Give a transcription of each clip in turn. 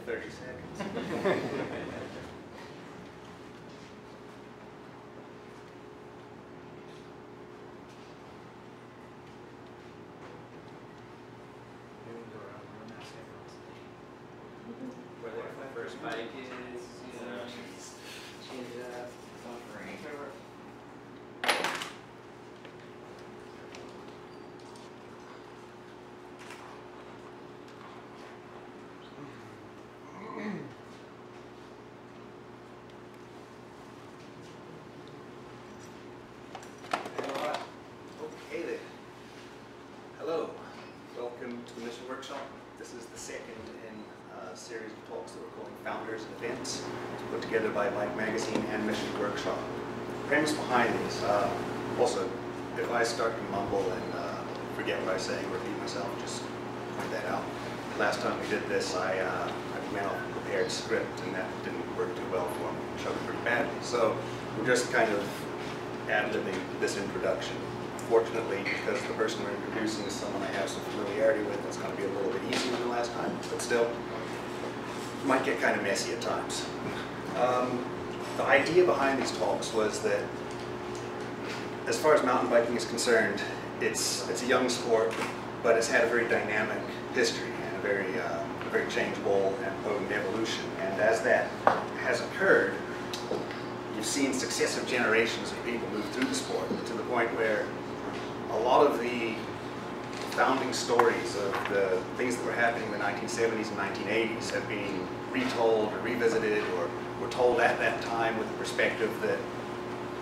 30 seconds. Whether my first bike is, change it up, buffering. Okay then. Hello. Welcome to the Mission Workshop. This is the second in a series of talks that we're calling Founders and Events, put together by Bike Magazine and Mission Workshop. The premise behind these, also, if I start to mumble and forget what I say, repeat myself, just point that out. Last time we did this, I went off a prepared script and that didn't work too well for me. It showed pretty badly. So we're just kind of ad-libbing this introduction. Fortunately, because the person we're introducing is someone I have some familiarity with, it's going to be a little bit easier than last time, but still, it might get kind of messy at times. The idea behind these talks was that, as far as mountain biking is concerned, it's a young sport, but it's had a very dynamic history and a very changeable and potent evolution. And as that has occurred, you've seen successive generations of people move through the sport to the point where a lot of the founding stories of the things that were happening in the 1970s and 1980s have been retold or revisited, or were told at that time with a perspective that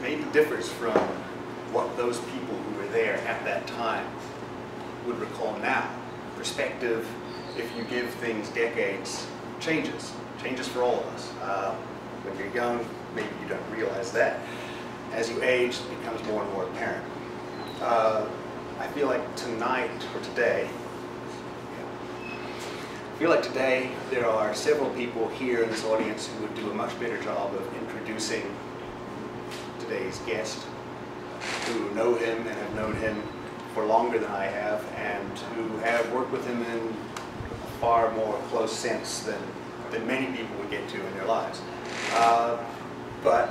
maybe differs from what those people who were there at that time would recall now. Perspective, if you give things decades, changes for all of us. When you're young, maybe you don't realize that. As you age, it becomes more and more apparent. I feel like today there are several people here in this audience who would do a much better job of introducing today's guest, who know him and have known him for longer than I have, and who have worked with him in a far more close sense than many people would get to in their lives. But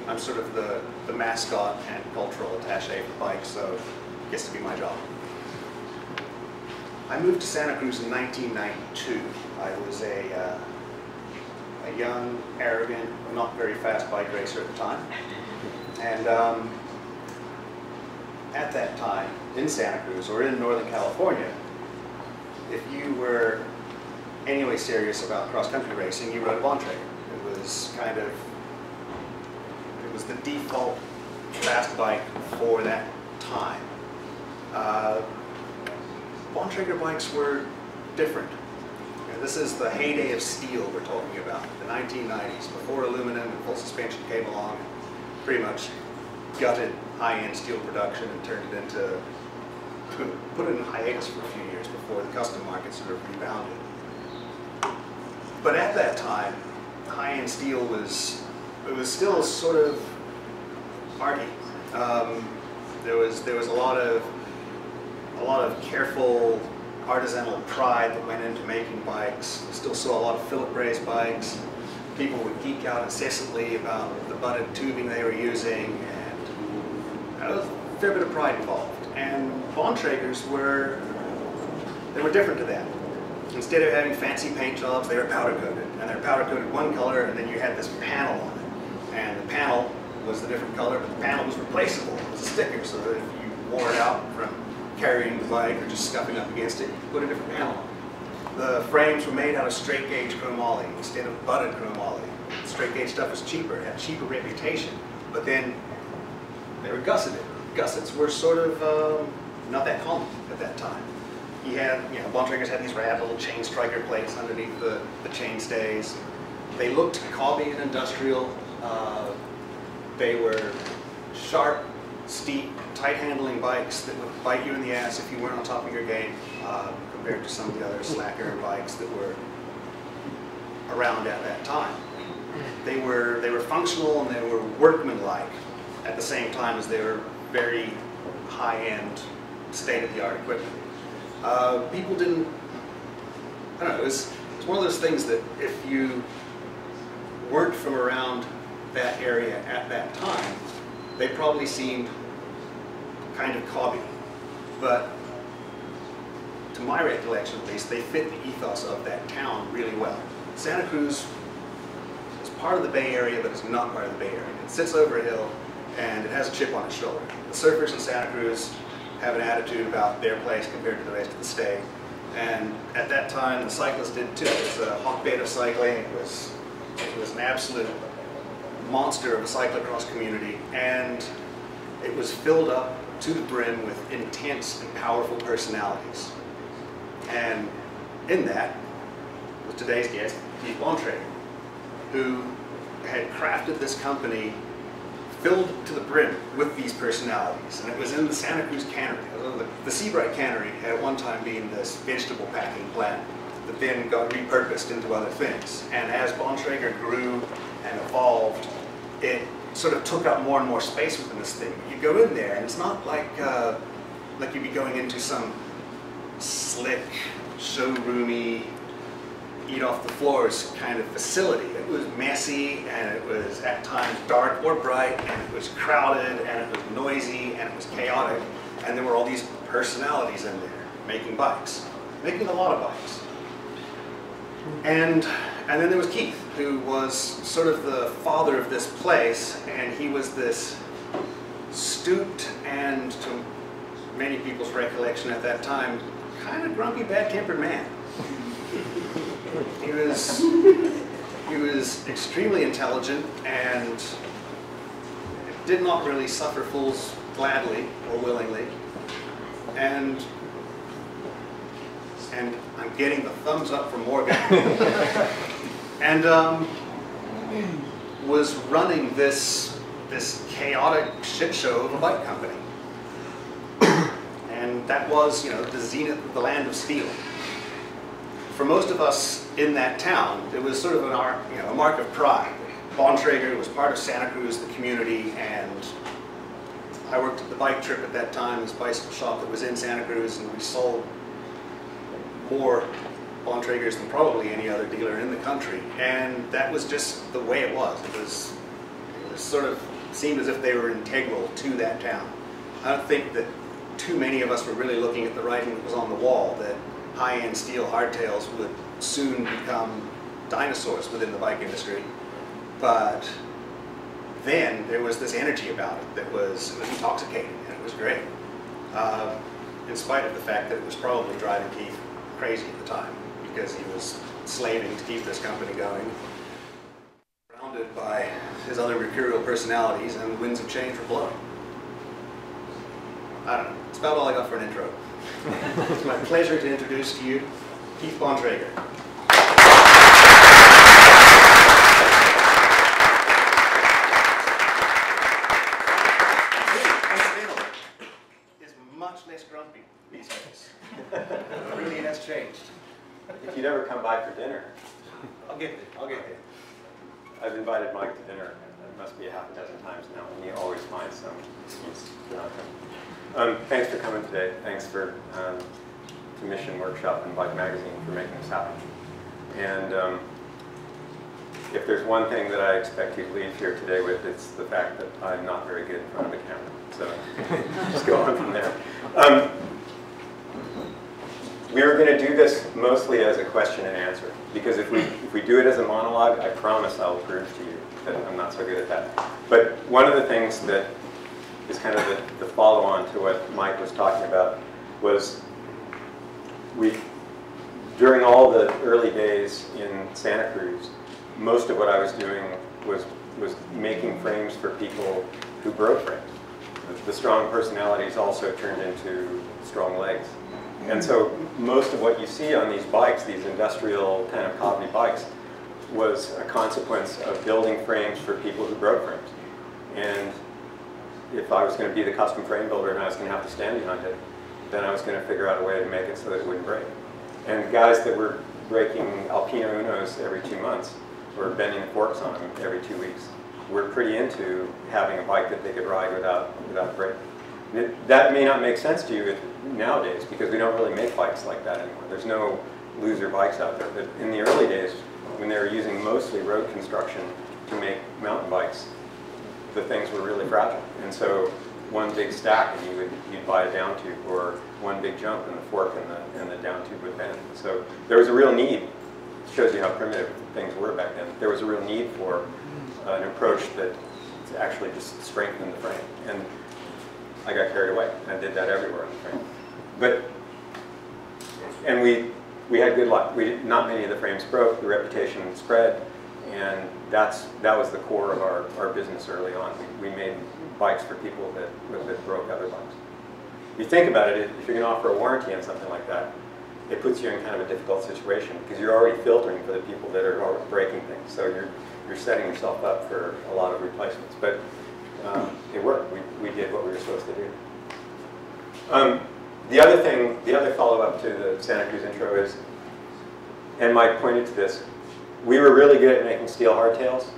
I'm sort of the mascot and cultural attaché for bikes, so it gets to be my job. I moved to Santa Cruz in 1992. I was a young, arrogant, not very fast bike racer at the time. And at that time, in Santa Cruz or in Northern California, if you were anyway serious about cross-country racing, you rode a Bontrager. It was the default fast bike for that time. Bontrager bikes were different. This is the heyday of steel we're talking about, the 1990s, before aluminum and full suspension came along, and pretty much gutted high-end steel production and turned it into, put it in hiatus for a few years before the custom market sort of rebounded. But at that time, high-end steel was still sort of arty. There was a lot of careful artisanal pride that went into making bikes. We still saw a lot of Philip race bikes. People would geek out incessantly about the butted tubing they were using, and there was a fair bit of pride involved. And Bontragers were different to that. Instead of having fancy paint jobs, they were powder coated, and they were powder coated one color, and then you had this panel on it, and the panel was the different color, but the panel was replaceable. It was a sticker, so that if you wore it out from carrying the bike or just scuffing up against it, you could put a different panel on. The frames were made out of straight gauge chromoly instead of butted chromoly. Straight gauge stuff was cheaper, it had a cheaper reputation, but then they were gusseted. Gussets were sort of not that common at that time. You had, Bontragers had these rad little chain striker plates underneath the chain stays. They looked cobby and industrial. They were sharp, steep, tight-handling bikes that would bite you in the ass if you weren't on top of your game, compared to some of the other slacker bikes that were around at that time. They were functional and they were workmanlike at the same time as they were very high-end, state-of-the-art equipment. People didn't, I don't know, it was one of those things that if you weren't from around that area at that time, they probably seemed kind of cobby. But to my recollection at least, they fit the ethos of that town really well. Santa Cruz is part of the Bay Area, but it's not part of the Bay Area. It sits over a hill, and it has a chip on its shoulder. The surfers in Santa Cruz have an attitude about their place compared to the rest of the state. And at that time, the cyclists did too. It was a hotbed of cycling. It was an absolute monster of a cyclocross community, and it was filled up to the brim with intense and powerful personalities. And in that was today's guest, Keith Bontrager, who had crafted this company filled to the brim with these personalities. And it was in the Santa Cruz cannery. The Seabright cannery had at one time been this vegetable packing plant that then got repurposed into other things. And as Bontrager grew and evolved, it sort of took up more and more space within this thing. You go in there and it's not like you'd be going into some slick, showroomy, eat off the floors kind of facility. It was messy, and it was at times dark or bright, and it was crowded, and it was noisy, and it was chaotic, and there were all these personalities in there making bikes, making a lot of bikes. And then there was Keith, who was sort of the father of this place, and he was this stooped and, to many people's recollection at that time, kind of grumpy, bad-tempered man. He was extremely intelligent and did not really suffer fools gladly or willingly. And I'm getting the thumbs up from Morgan. And was running this chaotic shit show of a bike company. And that was, you know, the zenith of the land of steel. For most of us in that town, it was sort of a mark of pride. Bontrager was part of Santa Cruz, the community, and I worked at the Bike Trip at that time, this bicycle shop that was in Santa Cruz, and we sold more Bontragers than probably any other dealer in the country. And that was just the way it was. It was sort of seemed as if they were integral to that town. I don't think that too many of us were really looking at the writing that was on the wall, that high-end steel hardtails would soon become dinosaurs within the bike industry. But then there was this energy about it that was intoxicating, and it was great. In spite of the fact that it was probably driving Keith crazy at the time, because he was slaving to keep this company going, surrounded by his other mercurial personalities, and the winds of change were blowing. I don't know. That's about all I got for an intro. It's my pleasure to introduce to you Keith Bontrager. Is much less grumpy these days. It really has changed. If you'd ever come by for dinner. I'll get there. I've invited Mike to dinner. It must be a half a dozen times now, and he always finds some excuse not to. Thanks for coming today. Thanks for to Mission Workshop and Bike Magazine for making this happen. And if there's one thing that I expect you to leave here today with, it's the fact that I'm not very good in front of the camera. So just go on from there. We were going to do this mostly as a question and answer, because if we do it as a monologue, I promise I'll prove to you that I'm not so good at that. But one of the things that is kind of the follow-on to what Mike was talking about was during all the early days in Santa Cruz, most of what I was doing was making frames for people who broke frames. The strong personalities also turned into strong legs. And so most of what you see on these bikes, these industrial kind of hobby bikes, was a consequence of building frames for people who broke frames. And if I was going to be the custom frame builder and I was going to have to stand behind it, then I was going to figure out a way to make it so that it wouldn't break. And guys that were breaking Alpino Unos every 2 months, or bending the forks on them every 2 weeks, were pretty into having a bike that they could ride without breaking. That may not make sense to you nowadays, because we don't really make bikes like that anymore. There's no loser bikes out there. But in the early days, when they were using mostly road construction to make mountain bikes, the things were really fragile. And so one big stack and you'd buy a down tube, or one big jump and the fork and the down tube would bend. So there was a real need. It shows you how primitive things were back then. There was a real need for an approach that actually just strengthened the frame. And I got carried away. I did that everywhere on the frame. And we had good luck. Not many of the frames broke. The reputation spread, and that was the core of our business early on. We made bikes for people that broke other bikes. If you think about it, if you're going to offer a warranty on something like that, it puts you in kind of a difficult situation because you're already filtering for the people that are already breaking things. So you're setting yourself up for a lot of replacements. But it worked. We did what we were supposed to do. The other follow-up to the Santa Cruz intro is, and Mike pointed to this, we were really good at making steel hardtails,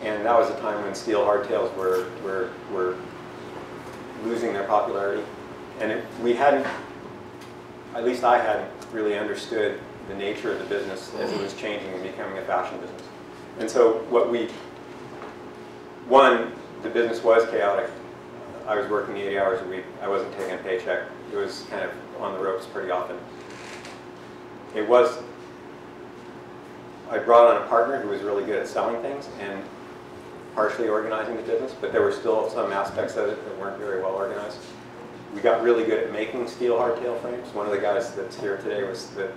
and that was a time when steel hardtails were losing their popularity, and we hadn't, at least I hadn't really understood the nature of the business as it was changing and becoming a fashion business. And so the business was chaotic. I was working 80 hours a week. I wasn't taking a paycheck. It was kind of on the ropes pretty often. I brought on a partner who was really good at selling things and partially organizing the business, but there were still some aspects of it that weren't very well organized. We got really good at making steel hardtail frames. One of the guys that's here today was the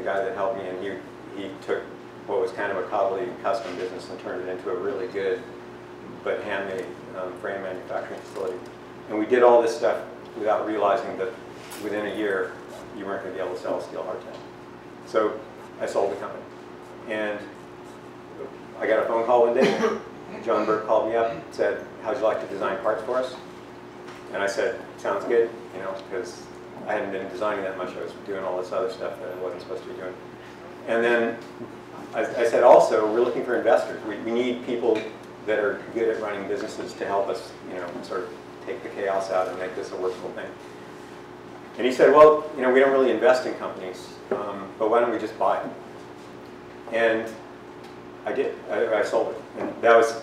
guy that helped me, and he took what was kind of a cobbly custom business and turned it into a really good but handmade frame manufacturing facility. And we did all this stuff without realizing that within a year you weren't going to be able to sell a steel hardtail. So I sold the company. And I got a phone call one day. John Burke called me up and said, "How'd you like to design parts for us?" And I said, "Sounds good," because I hadn't been designing that much. I was doing all this other stuff that I wasn't supposed to be doing. And then I said, also, we're looking for investors. We need people that are good at running businesses to help us, sort of take the chaos out and make this a workable thing. And he said, well, we don't really invest in companies, but why don't we just buy them? And I did. I sold it. And that was,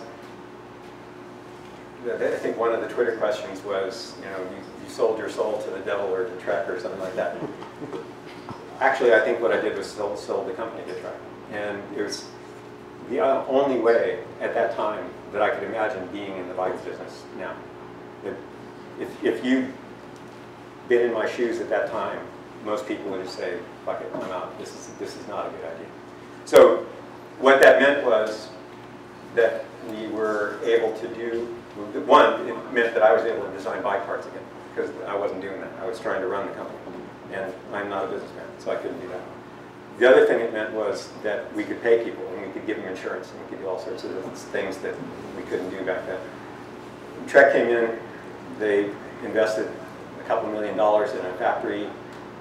I think one of the Twitter questions was, you sold your soul to the devil or to Trek or something like that. Actually, I think what I did was sold the company to Trek. And it was the only way at that time that I could imagine being in the bikes business now. If you'd been in my shoes at that time, most people would just say, fuck it, I'm out. This is not a good idea. So what that meant was that we were able to do, one, it meant that I was able to design bike parts again, because I wasn't doing that. I was trying to run the company, and I'm not a businessman, so I couldn't do that. The other thing it meant was that we could pay people, and we could give them insurance, and we could do all sorts of things that we couldn't do back then. Trek came in, they invested a couple $1 million in a factory.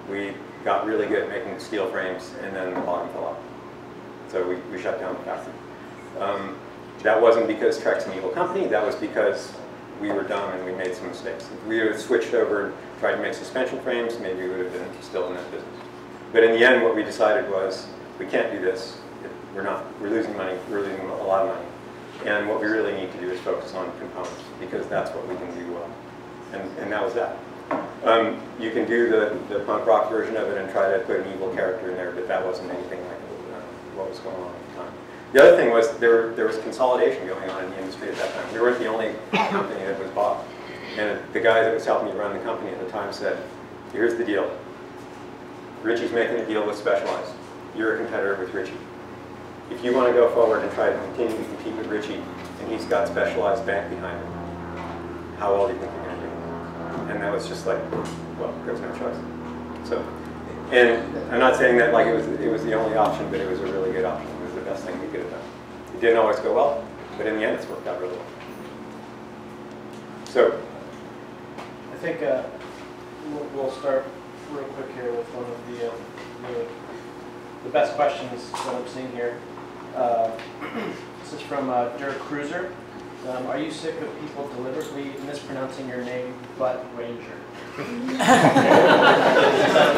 We got really good at making steel frames, and then the bottom fell out. So we shut down the factory. That wasn't because Trek's an evil company, that was because we were dumb and we made some mistakes. If we had switched over and tried to make suspension frames, maybe we would have been still in that business. But in the end, what we decided was, we can't do this. We're losing money, we're losing a lot of money. And what we really need to do is focus on components, because that's what we can do well. And that was that. You can do the punk rock version of it and try to put an evil character in there, but that wasn't anything like what was going on at the time. The other thing was there was consolidation going on in the industry at that time. We weren't the only company that was bought. And the guy that was helping me run the company at the time said, here's the deal. Ritchie's making a deal with Specialized. You're a competitor with Ritchie. If you want to go forward and try to continue to compete with Ritchie, and he's got Specialized bank behind him, how well do you think you're going to do? And that was just like, well, there's no choice. So, and I'm not saying that like it was the only option, but it was a really good option. It was the best thing we could have done. It didn't always go well, but in the end, it's worked out really well. So, I think we'll start real quick here with one of the best questions that I'm seeing here. This is from Dirk Cruiser. Are you sick of people deliberately mispronouncing your name, but Ranger? Is that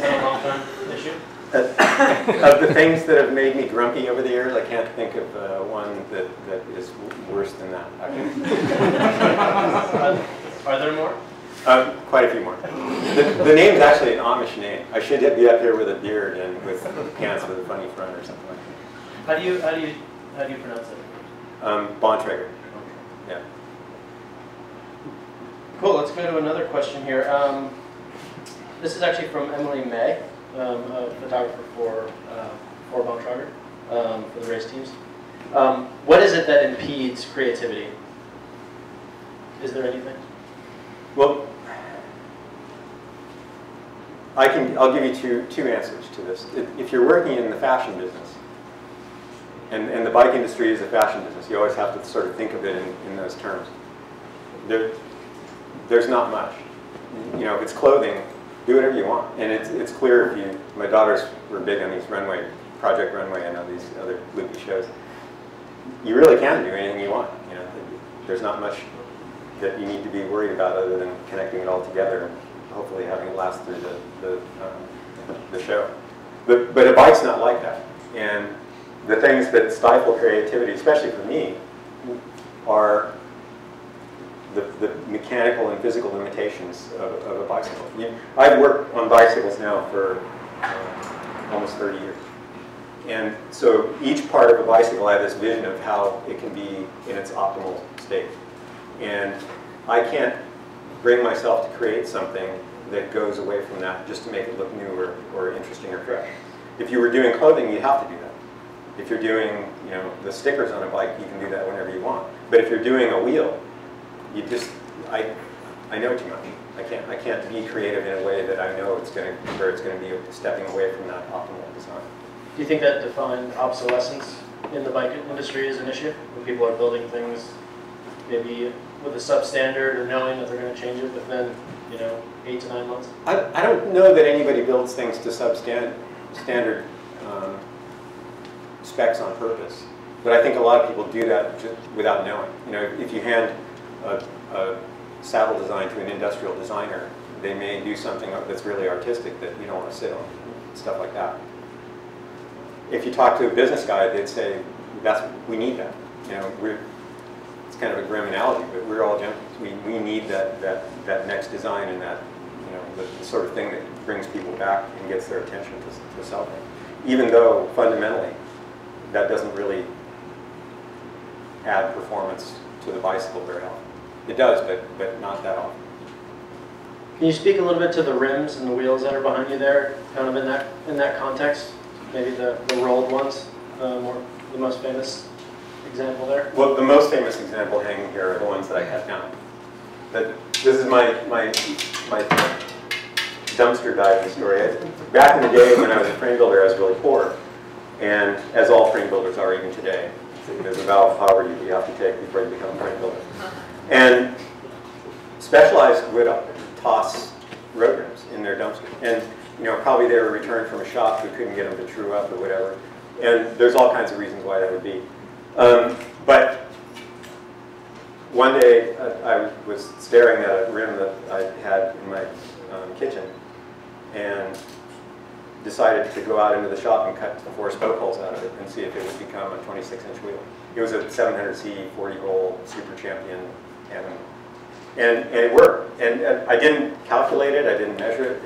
a long-term issue? Of the things that have made me grumpy over the years, I can't think of one that is worse than that. Are there more? Quite a few more. The name's actually an Amish name. I should be up here with a beard and with pants with a funny front or something like that. How do you pronounce it? Bontrager. Yeah. Cool. Let's go to another question here. This is actually from Emily May, a photographer for Bontrager, for the race teams. What is it that impedes creativity? Is there anything? Well, I'll give you two answers to this. If you're working in the fashion business, and the bike industry is a fashion business, you always have to sort of think of it in those terms. There's not much. You know, if it's clothing, do whatever you want. And it's clear if you, my daughters were big on these Project Runway, and all these other loopy shows. You really can do anything you want. You know, there's not much that you need to be worried about other than connecting it all together and hopefully having it last through the show. But a bike's not like that. And the things that stifle creativity, especially for me, are the mechanical and physical limitations of a bicycle. I've worked on bicycles now for almost 30 years. And so each part of a bicycle, I have this vision of how it can be in its optimal state. And I can't bring myself to create something that goes away from that just to make it look new or interesting or fresh. If you were doing clothing, you'd have to do that. If you're doing, you know, the stickers on a bike, you can do that whenever you want. But if you're doing a wheel, you just, I know too much. I can't be creative in a way that I know it's going to be stepping away from that optimal design. Do you think that defined obsolescence in the bike industry is an issue? When people are building things maybe with a substandard or knowing that they're going to change it within, 8 to 9 months? I don't know that anybody builds things to substandard specs on purpose. But I think a lot of people do that just without knowing. You know, if you hand a saddle design to an industrial designer, they may do something that's really artistic that you don't want to sit on, stuff like that. If you talk to a business guy, they'd say, we need that. You know, it's kind of a grim analogy, but we're all junkies. We need that next design and that, the sort of thing that brings people back and gets their attention to something. Even though fundamentally, that doesn't really add performance to the bicycle very often. It does, but not that often. Can you speak a little bit to the rims and the wheels that are behind you there, kind of in that context? Maybe the rolled ones, or the most famous example there? Well, the most famous example hanging here are the ones that I cut down. This is my dumpster diving story. Back in the day when I was a frame builder, I was really poor. And as all frame builders are even today, there's a vow of poverty that you have to take before you become a frame builder. And Specialized would toss road rims in their dumpster. And probably they were returned from a shop who couldn't get them to true up or whatever. And there's all kinds of reasons why that would be. But one day I was staring at a rim that I had in my kitchen and decided to go out into the shop and cut 4 spoke holes out of it and see if it would become a 26-inch wheel. It was a 700C 40-hole Super Champion tandem. And it worked. And I didn't calculate it, I didn't measure it.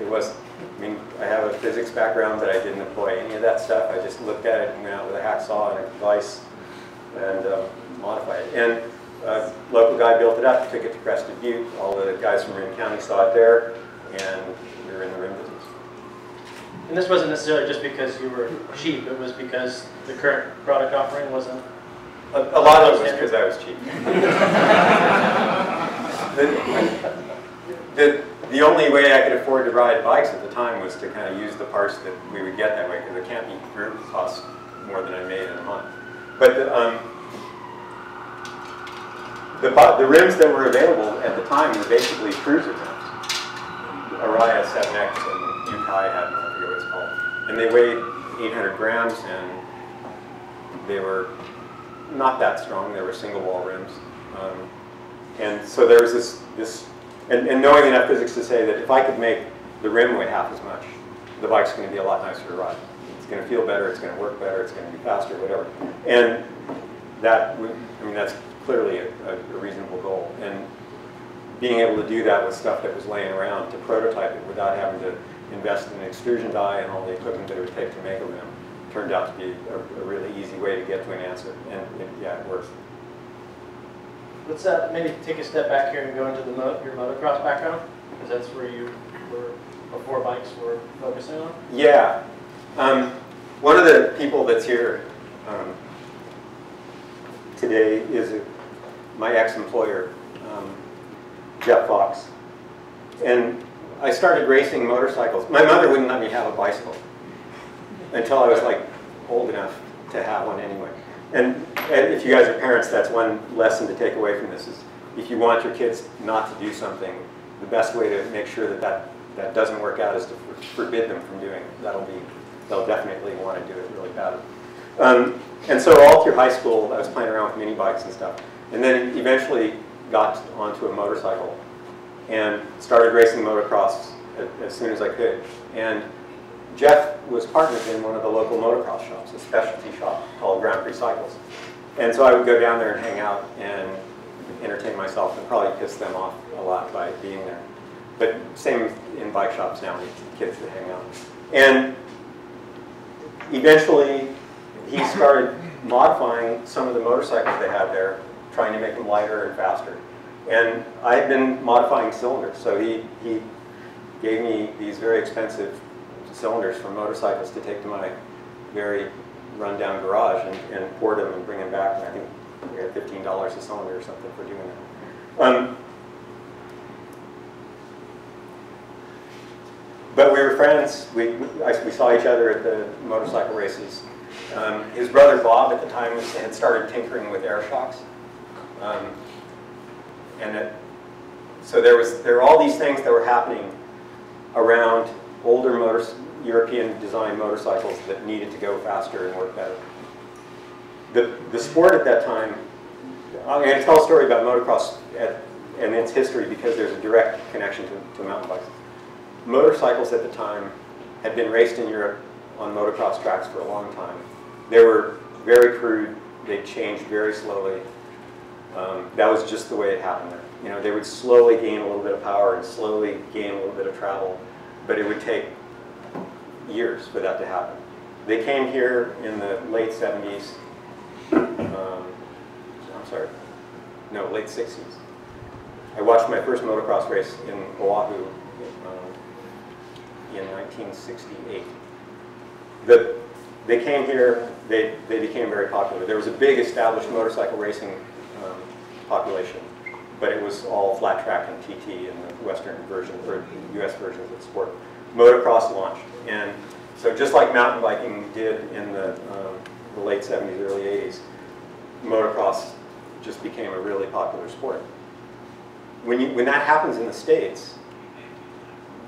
I have a physics background, but I didn't employ any of that stuff. I just looked at it and went out with a hacksaw and a vise and modified it. And a local guy built it up, took it to Crested Butte. All the guys from Rim County saw it there, and we were in the rim business. And this wasn't necessarily just because you were cheap, it was because the current product offering wasn't? A lot of it was because I was cheap. The only way I could afford to ride bikes at the time was to kind of use the parts that we would get that way, because the Campy group cost more than I made in a month. But the rims that were available at the time were basically cruiser rims. Araya 7X and Yukai had one, I forget what it's called. And they weighed 800 grams, and they were not that strong. They were single wall rims. And so there was this and knowing enough physics to say that if I could make the rim weigh half as much, the bike's going to be a lot nicer to ride. It's going to feel better, it's going to work better, it's going to be faster, whatever. And that, I mean, that's clearly a reasonable goal. And being able to do that with stuff that was laying around, to prototype it without having to invest in an extrusion die and all the equipment that it would take to make a rim, turned out to be a really easy way to get to an answer. And yeah, it works. Let's maybe take a step back here and go into your motocross background, because that's where you were before bikes were focusing on. Yeah. One of the people that's here today is my ex-employer, Jeff Fox. And I started racing motorcycles. My mother wouldn't let me have a bicycle until I was like old enough to have one anyway. And if you guys are parents, that's one lesson to take away from this is if you want your kids not to do something, the best way to make sure that that doesn't work out is to forbid them from doing it. They'll definitely want to do it really bad. And so all through high school, I was playing around with mini bikes and stuff. And then eventually got onto a motorcycle and started racing motocross as soon as I could. And Jeff was partnered in one of the local motocross shops, a specialty shop called Grand Prix Cycles. And so I would go down there and hang out and entertain myself and probably piss them off a lot by being there. But same in bike shops now, we kids that hang out. And eventually he started modifying some of the motorcycles they had there, trying to make them lighter and faster. And I had been modifying cylinders, so he gave me these very expensive cylinders from motorcycles to take to my very run-down garage and port them and bring them back. And I think we had $15 a cylinder or something for doing that. But we were friends. We saw each other at the motorcycle races. His brother Bob at the time had started tinkering with air shocks. So there were all these things that were happening around older European design motorcycles that needed to go faster and work better. The sport at that time, I'm going to tell a story about motocross and its history because there's a direct connection to mountain bikes. Motorcycles at the time had been raced in Europe on motocross tracks for a long time. They were very crude, they changed very slowly. That was just the way it happened there. You know, they would slowly gain a little bit of power and slowly gain a little bit of travel, but it would take years for that to happen. They came here in the late 70s, late 60s. I watched my first motocross race in Oahu in 1968. They came here, they became very popular. There was a big established motorcycle racing population, but it was all flat track and TT in the Western version, or US versions of the sport. Motocross launched, and so just like mountain biking did in the late 70s, early 80s, motocross just became a really popular sport. When that happens in the States,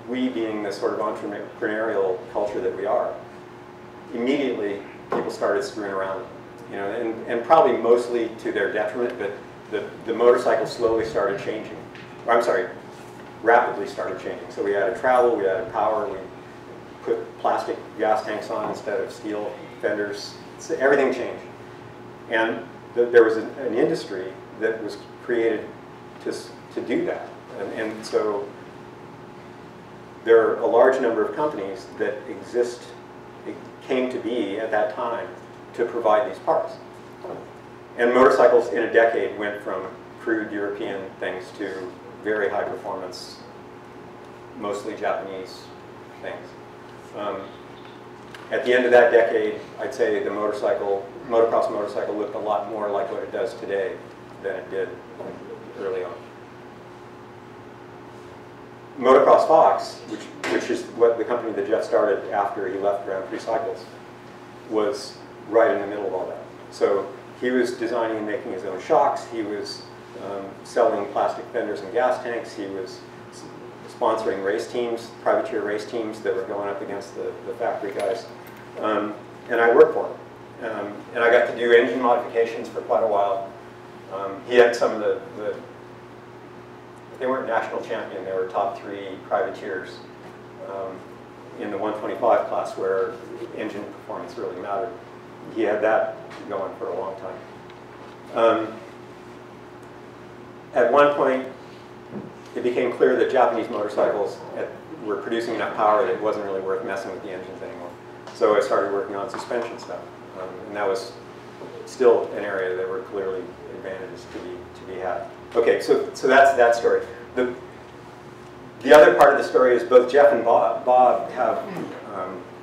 we being the sort of entrepreneurial culture that we are, immediately people started screwing around, you know, and probably mostly to their detriment, but the motorcycle slowly started changing. Or, I'm sorry, rapidly started changing. So we added travel, we added power, we put plastic gas tanks on instead of steel fenders. So everything changed. And there was an industry that was created to do that. And so there are a large number of companies that came to be at that time to provide these parts. And motorcycles in a decade went from crude European things to very high performance, mostly Japanese things. At the end of that decade, I'd say the motocross motorcycle looked a lot more like what it does today than it did early on. Motocross Fox, which is what the company that Jeff started after he left Grand Prix Cycles, was right in the middle of all that. So he was designing and making his own shocks. He was selling plastic fenders and gas tanks. He was sponsoring race teams, privateer race teams that were going up against the factory guys. And I worked for him. And I got to do engine modifications for quite a while. He had some of the weren't national champion. They were top 3 privateers in the 125 class, where engine performance really mattered. He had that going for a long time. At one point, it became clear that Japanese motorcycles were producing enough power that it wasn't really worth messing with the engines anymore. So I started working on suspension stuff, and that was still an area that were clearly advantages to be had. Okay, so that's that story. The other part of the story is both Jeff and Bob have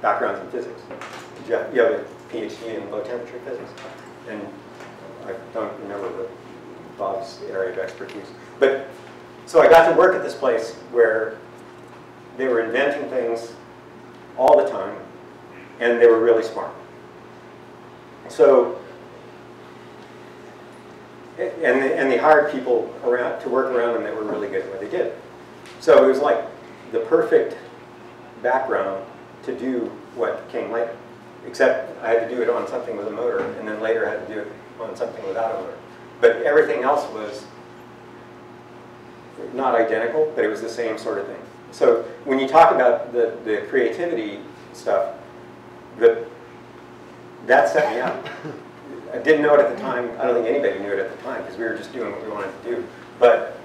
backgrounds in physics. Jeff, you have a PhD in low temperature physics, and I don't remember Bob's area of expertise. But so I got to work at this place where they were inventing things all the time, and they were really smart. So, and they hired people around to work around them that were really good at what they did. So it was like the perfect background to do what came later. Except I had to do it on something with a motor, and then later I had to do it on something without a motor. But everything else was not identical, but it was the same sort of thing. So when you talk about the creativity stuff, that set me up. I didn't know it at the time. I don't think anybody knew it at the time, because we were just doing what we wanted to do. But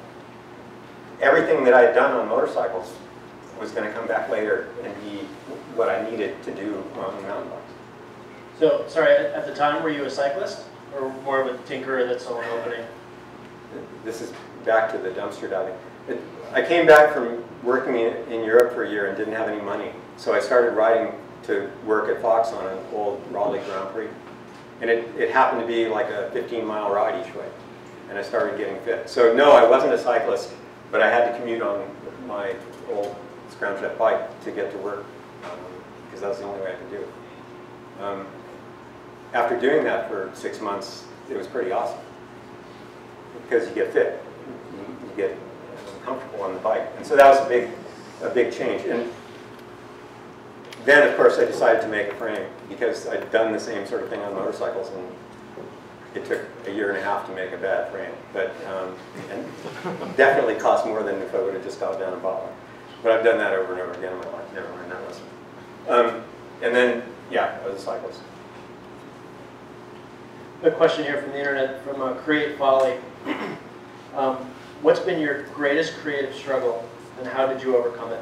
everything that I had done on motorcycles was going to come back later and be what I needed to do on mountain bikes. So, sorry, at the time, were you a cyclist, or more of a tinkerer that saw an opening? This is back to the dumpster diving. I came back from working in Europe for a year and didn't have any money. So I started riding to work at Fox on an old Raleigh Grand Prix. And it happened to be like a 15-mile ride each way. And I started getting fit. So no, I wasn't a cyclist, but I had to commute on my old scramjet bike to get to work, because that's the only way I could do it. After doing that for 6 months, it was pretty awesome, because you get fit, you get comfortable on the bike, and so that was a big change. And then, of course, I decided to make a frame, because I'd done the same sort of thing on motorcycles, and it took a year and a half to make a bad frame, but and definitely cost more than if I would have just gone down and bought one. But I've done that over and over again in my life. Never learned that lesson. And then, yeah, I was a cyclist. A question here from the internet from Create Folly. What's been your greatest creative struggle, and how did you overcome it?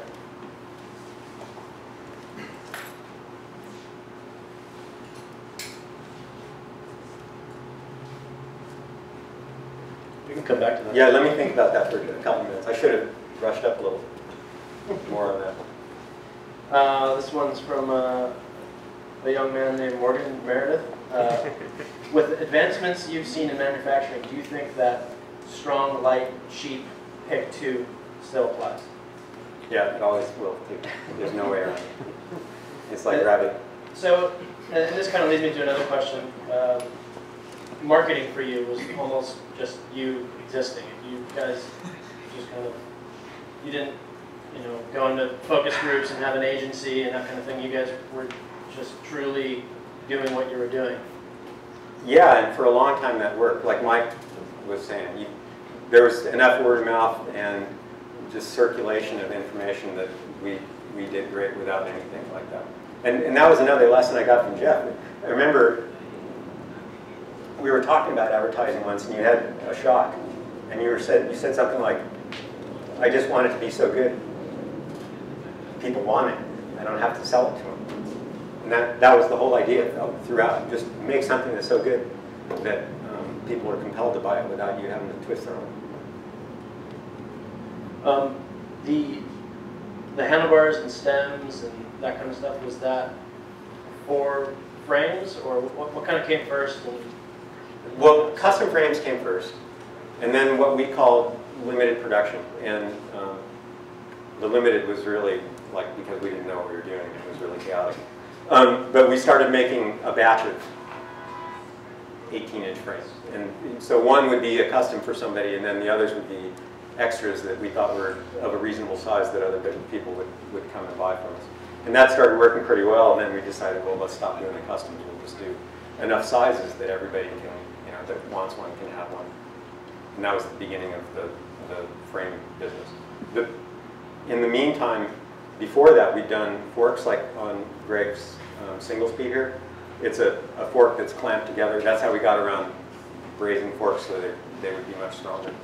We can come back to that. Yeah, let me think about that for a couple minutes. I should have brushed up a little more on that. This one's from a young man named Morgan Meredith. With advancements you've seen in manufacturing, do you think that strong, light, cheap pick 2 still applies? Yeah, it always will. There's no way around it. It's like rabbit. So, and this kind of leads me to another question. Marketing for you was almost just you existing. You guys just kind of, you didn't, go into focus groups and have an agency and that kind of thing. You guys were just truly doing what you were doing. Yeah, and for a long time that worked. Like Mike was saying, there was enough word of mouth and just circulation of information that we did great without anything like that. And that was another lesson I got from Jeff. I remember we were talking about advertising once, and you had a shock, and you said something like, "I just want it to be so good. People want it. I don't have to sell it to them." And that was the whole idea throughout. Just make something that's so good that people are compelled to buy it without you having to twist their arm. The handlebars and stems and that kind of stuff, was that for frames, or what kind of came first? Well, custom frames came first, and then what we called limited production. And the limited was really like, because we didn't know what we were doing, it was really chaotic. But we started making a batch of 18-inch frames. And so one would be a custom for somebody, and then the others would be extras that we thought were of a reasonable size that other people would come and buy from us. And that started working pretty well, and then we decided, well, let's stop doing the customs. We'll just do enough sizes that everybody can, that wants one can have one. And that was the beginning of the frame business. In the meantime, before that, we'd done forks like on Greg's single speed here. It's a fork that's clamped together. That's how we got around brazing forks so they would be much stronger.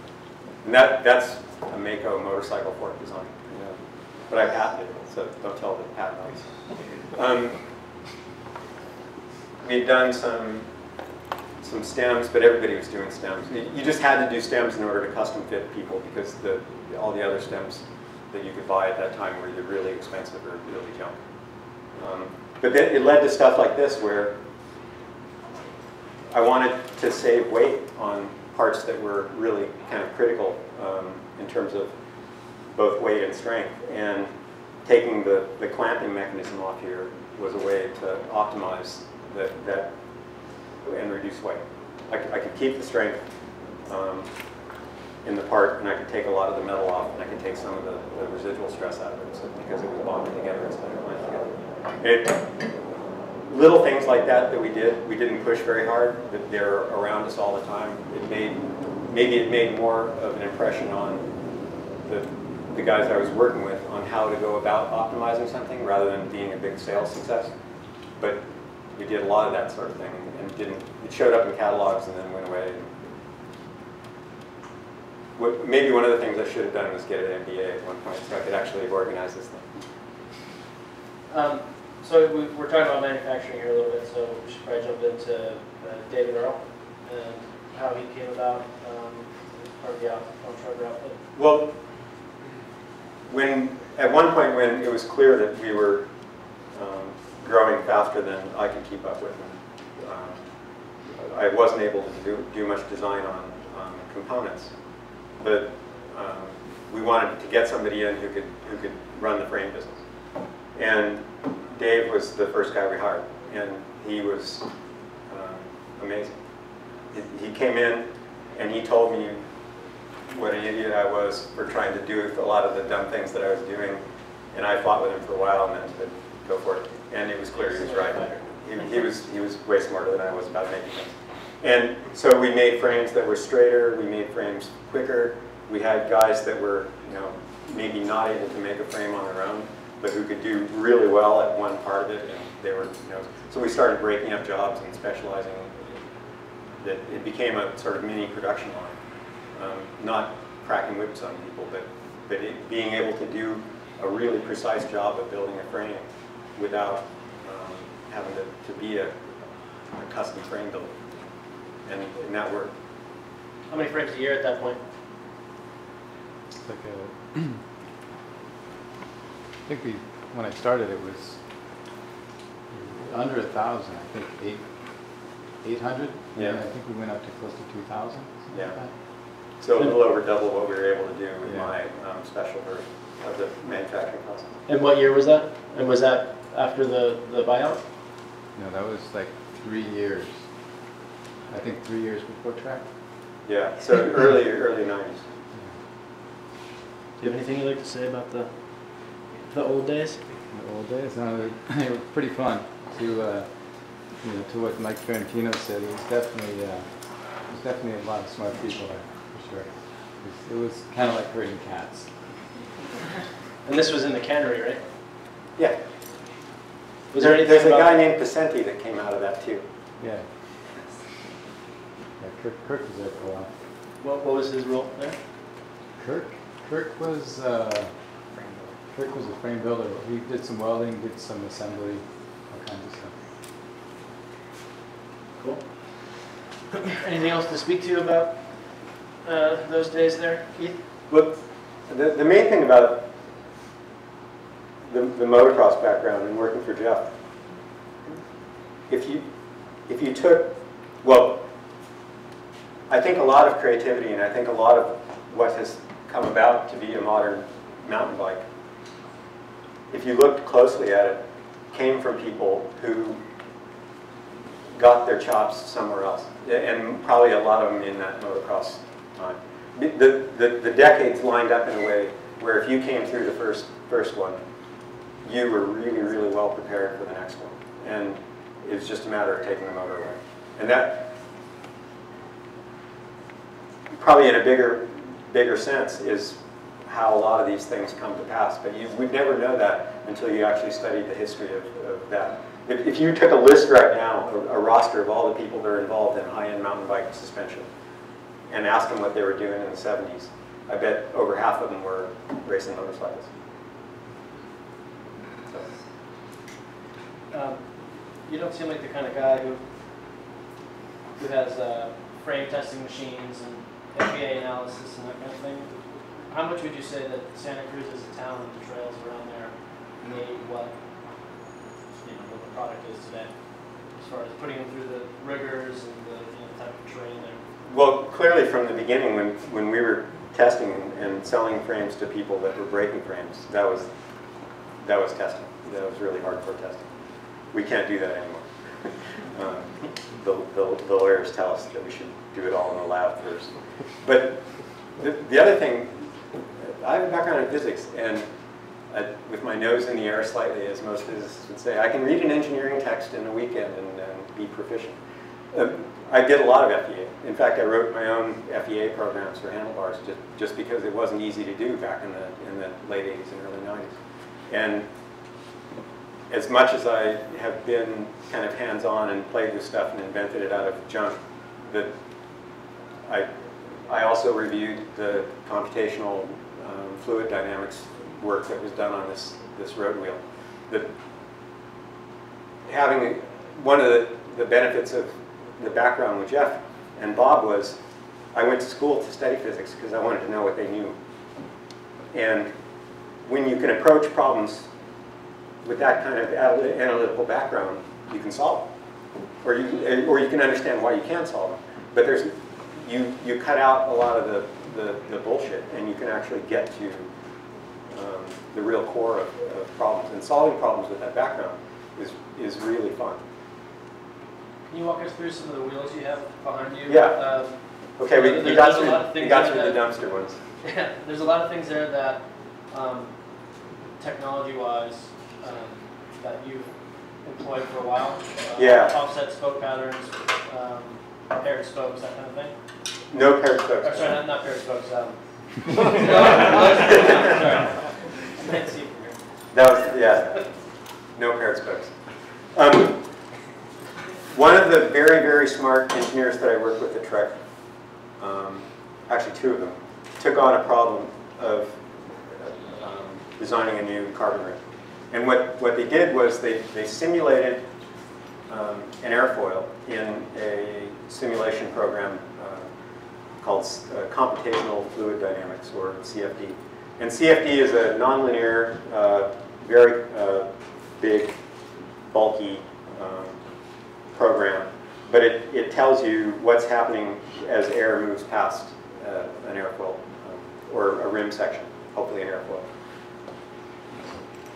And that's a Mako motorcycle fork design. Yeah. But I patented it, so don't tell the patent office. We'd done some stems, but everybody was doing stems. You just had to do stems in order to custom fit people because all the other stems that you could buy at that time were either really expensive or really junk. But then it led to stuff like this where I wanted to save weight on parts that were really kind of critical in terms of both weight and strength. And taking the clamping mechanism off here was a way to optimize that and reduce weight. I could keep the strength in the part, and I could take a lot of the metal off, and I could take some of the residual stress out of it because it was bonded together instead of clamped together. Little things like that we did. We didn't push very hard, but they're around us all the time. Maybe it made more of an impression on the guys I was working with on how to go about optimizing something rather than being a big sales success. But we did a lot of that sort of thing, and it showed up in catalogs and then went away. Maybe one of the things I should have done was get an MBA at one point so I could actually organize this thing. So we're talking about manufacturing here a little bit, so we should probably jump into David Earl and how he came about as part of the Bontrager outfit. Well, at one point when it was clear that we were growing faster than I could keep up with, and I wasn't able to do much design on components, but we wanted to get somebody in who could run the frame business. And Dave was the first guy we hired, and he was amazing. He came in and he told me what an idiot I was for trying to do a lot of the dumb things that I was doing, and I fought with him for a while and then said, go for it. And it was clear he was right. He was way smarter than I was about making things. And so we made frames that were straighter, we made frames quicker. We had guys that were, maybe not able to make a frame on their own, but who could do really well at one part of it, and they were, so we started breaking up jobs and specializing. That it became a sort of mini production line, not cracking whips on people, but being able to do a really precise job of building a frame without having to be a custom frame builder, and that worked. How many frames a year at that point? It's like I think when I started, it was under 1,000. I think 800. Yeah. And I think we went up to close to 2,000. Yeah. Like that. So a little over double what we were able to do with Yeah. my special version of the manufacturing process. And what year was that? And was that after the buyout? No, that was like 3 years. I think 3 years before track. Yeah. So early 90s. Do you have anything you'd like to say about the old days? The old days, no, they were pretty fun. To what Mike Ferrantino said, it was definitely a lot of smart people there, for sure. It was kind of like herding cats. And this was in the cannery, right? Yeah. Was there anything There's a about guy named Pacenti that came out of that too. Yeah. Yeah, Kirk was there for a while. what was his role there? Kirk was a frame builder. He did some welding, did some assembly, all kinds of stuff. Cool. Anything else to speak to you about those days there, Keith? Look, the main thing about the motocross background and working for Jeff, if you took, well, I think a lot of creativity and I think a lot of what has come about to be a modern mountain bike, if you looked closely at it, came from people who got their chops somewhere else, and probably a lot of them in that motocross time. The decades lined up in a way where if you came through the first one, you were really, really well prepared for the next one, and it was just a matter of taking the motor away. And that probably in a bigger sense is how a lot of these things come to pass. But we'd never know that until you actually studied the history of that. If you took a list right now, a roster of all the people that are involved in high-end mountain bike suspension, and asked them what they were doing in the 70s, I bet over half of them were racing motorcycles. So. You don't seem like the kind of guy who has frame testing machines and FEA analysis and that kind of thing. How much would you say that Santa Cruz as a town and the trails around there made what what the product is today, as far as putting them through the rigors and the type of terrain there? Well, clearly from the beginning, when we were testing and selling frames to people that were breaking frames, that was testing. That was really hardcore testing. We can't do that anymore. The lawyers tell us that we should do it all in the lab first. But the other thing, I have a background in physics, and with my nose in the air slightly, as most physicists would say, I can read an engineering text in a weekend and be proficient. I did a lot of FEA. In fact, I wrote my own FEA programs for handlebars just because it wasn't easy to do back in the late 80s and early 90s. And as much as I have been kind of hands-on and played with stuff and invented it out of junk, that I also reviewed the computational fluid dynamics work that was done on this road wheel. Having one of the benefits of the background with Jeff and Bob was I went to school to study physics because I wanted to know what they knew. And when you can approach problems with that kind of analytical background, you can solve them, or you can understand why you can't solve them. But you cut out a lot of the bullshit, and you can actually get to the real core of problems. And solving problems with that background is really fun. Can you walk us through some of the wheels you have behind you? Yeah. Okay, we got through the dumpster ones. Yeah, there's a lot of things there that, technology-wise, that you've employed for a while. Yeah. Offset spoke patterns, paired spokes, that kind of thing. No paired spokes. Or, sorry, not paired spokes. Sorry. I can't see from here. That was, yeah. No paired spokes. One of the very, very smart engineers that I worked with at Trek, actually two of them, took on a problem of designing a new carbon ring. And what they did was they simulated an airfoil in a simulation program called Computational Fluid Dynamics, or CFD. And CFD is a nonlinear, very big, bulky program, but it tells you what's happening as air moves past an airfoil or a rim section, hopefully an airfoil.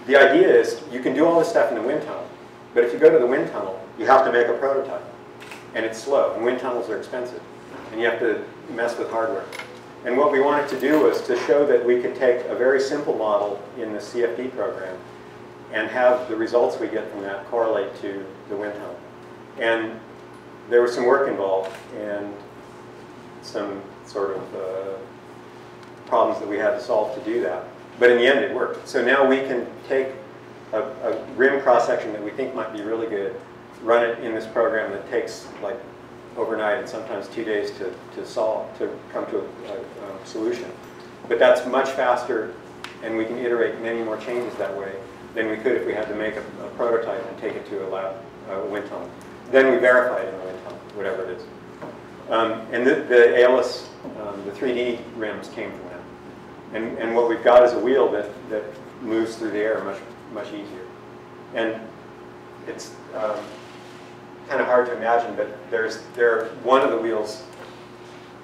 The idea is you can do all this stuff in the wind tunnel, but if you go to the wind tunnel, you have to make a prototype, and it's slow, and wind tunnels are expensive, and you have to mess with hardware. And what we wanted to do was to show that we could take a very simple model in the CFD program and have the results we get from that correlate to the wind tunnel. And there was some work involved and some sort of problems that we had to solve to do that. But in the end, it worked. So now we can take a rim cross-section that we think might be really good, run it in this program that takes like overnight and sometimes 2 days to come to a solution. But that's much faster, and we can iterate many more changes that way than we could if we had to make a prototype and take it to a lab, wind tunnel. Then we verify it in the wind tunnel, whatever it is. And the ALS, the 3D rims came from that. And what we've got is a wheel that moves through the air much easier. And it's kind of hard to imagine, but one of the wheels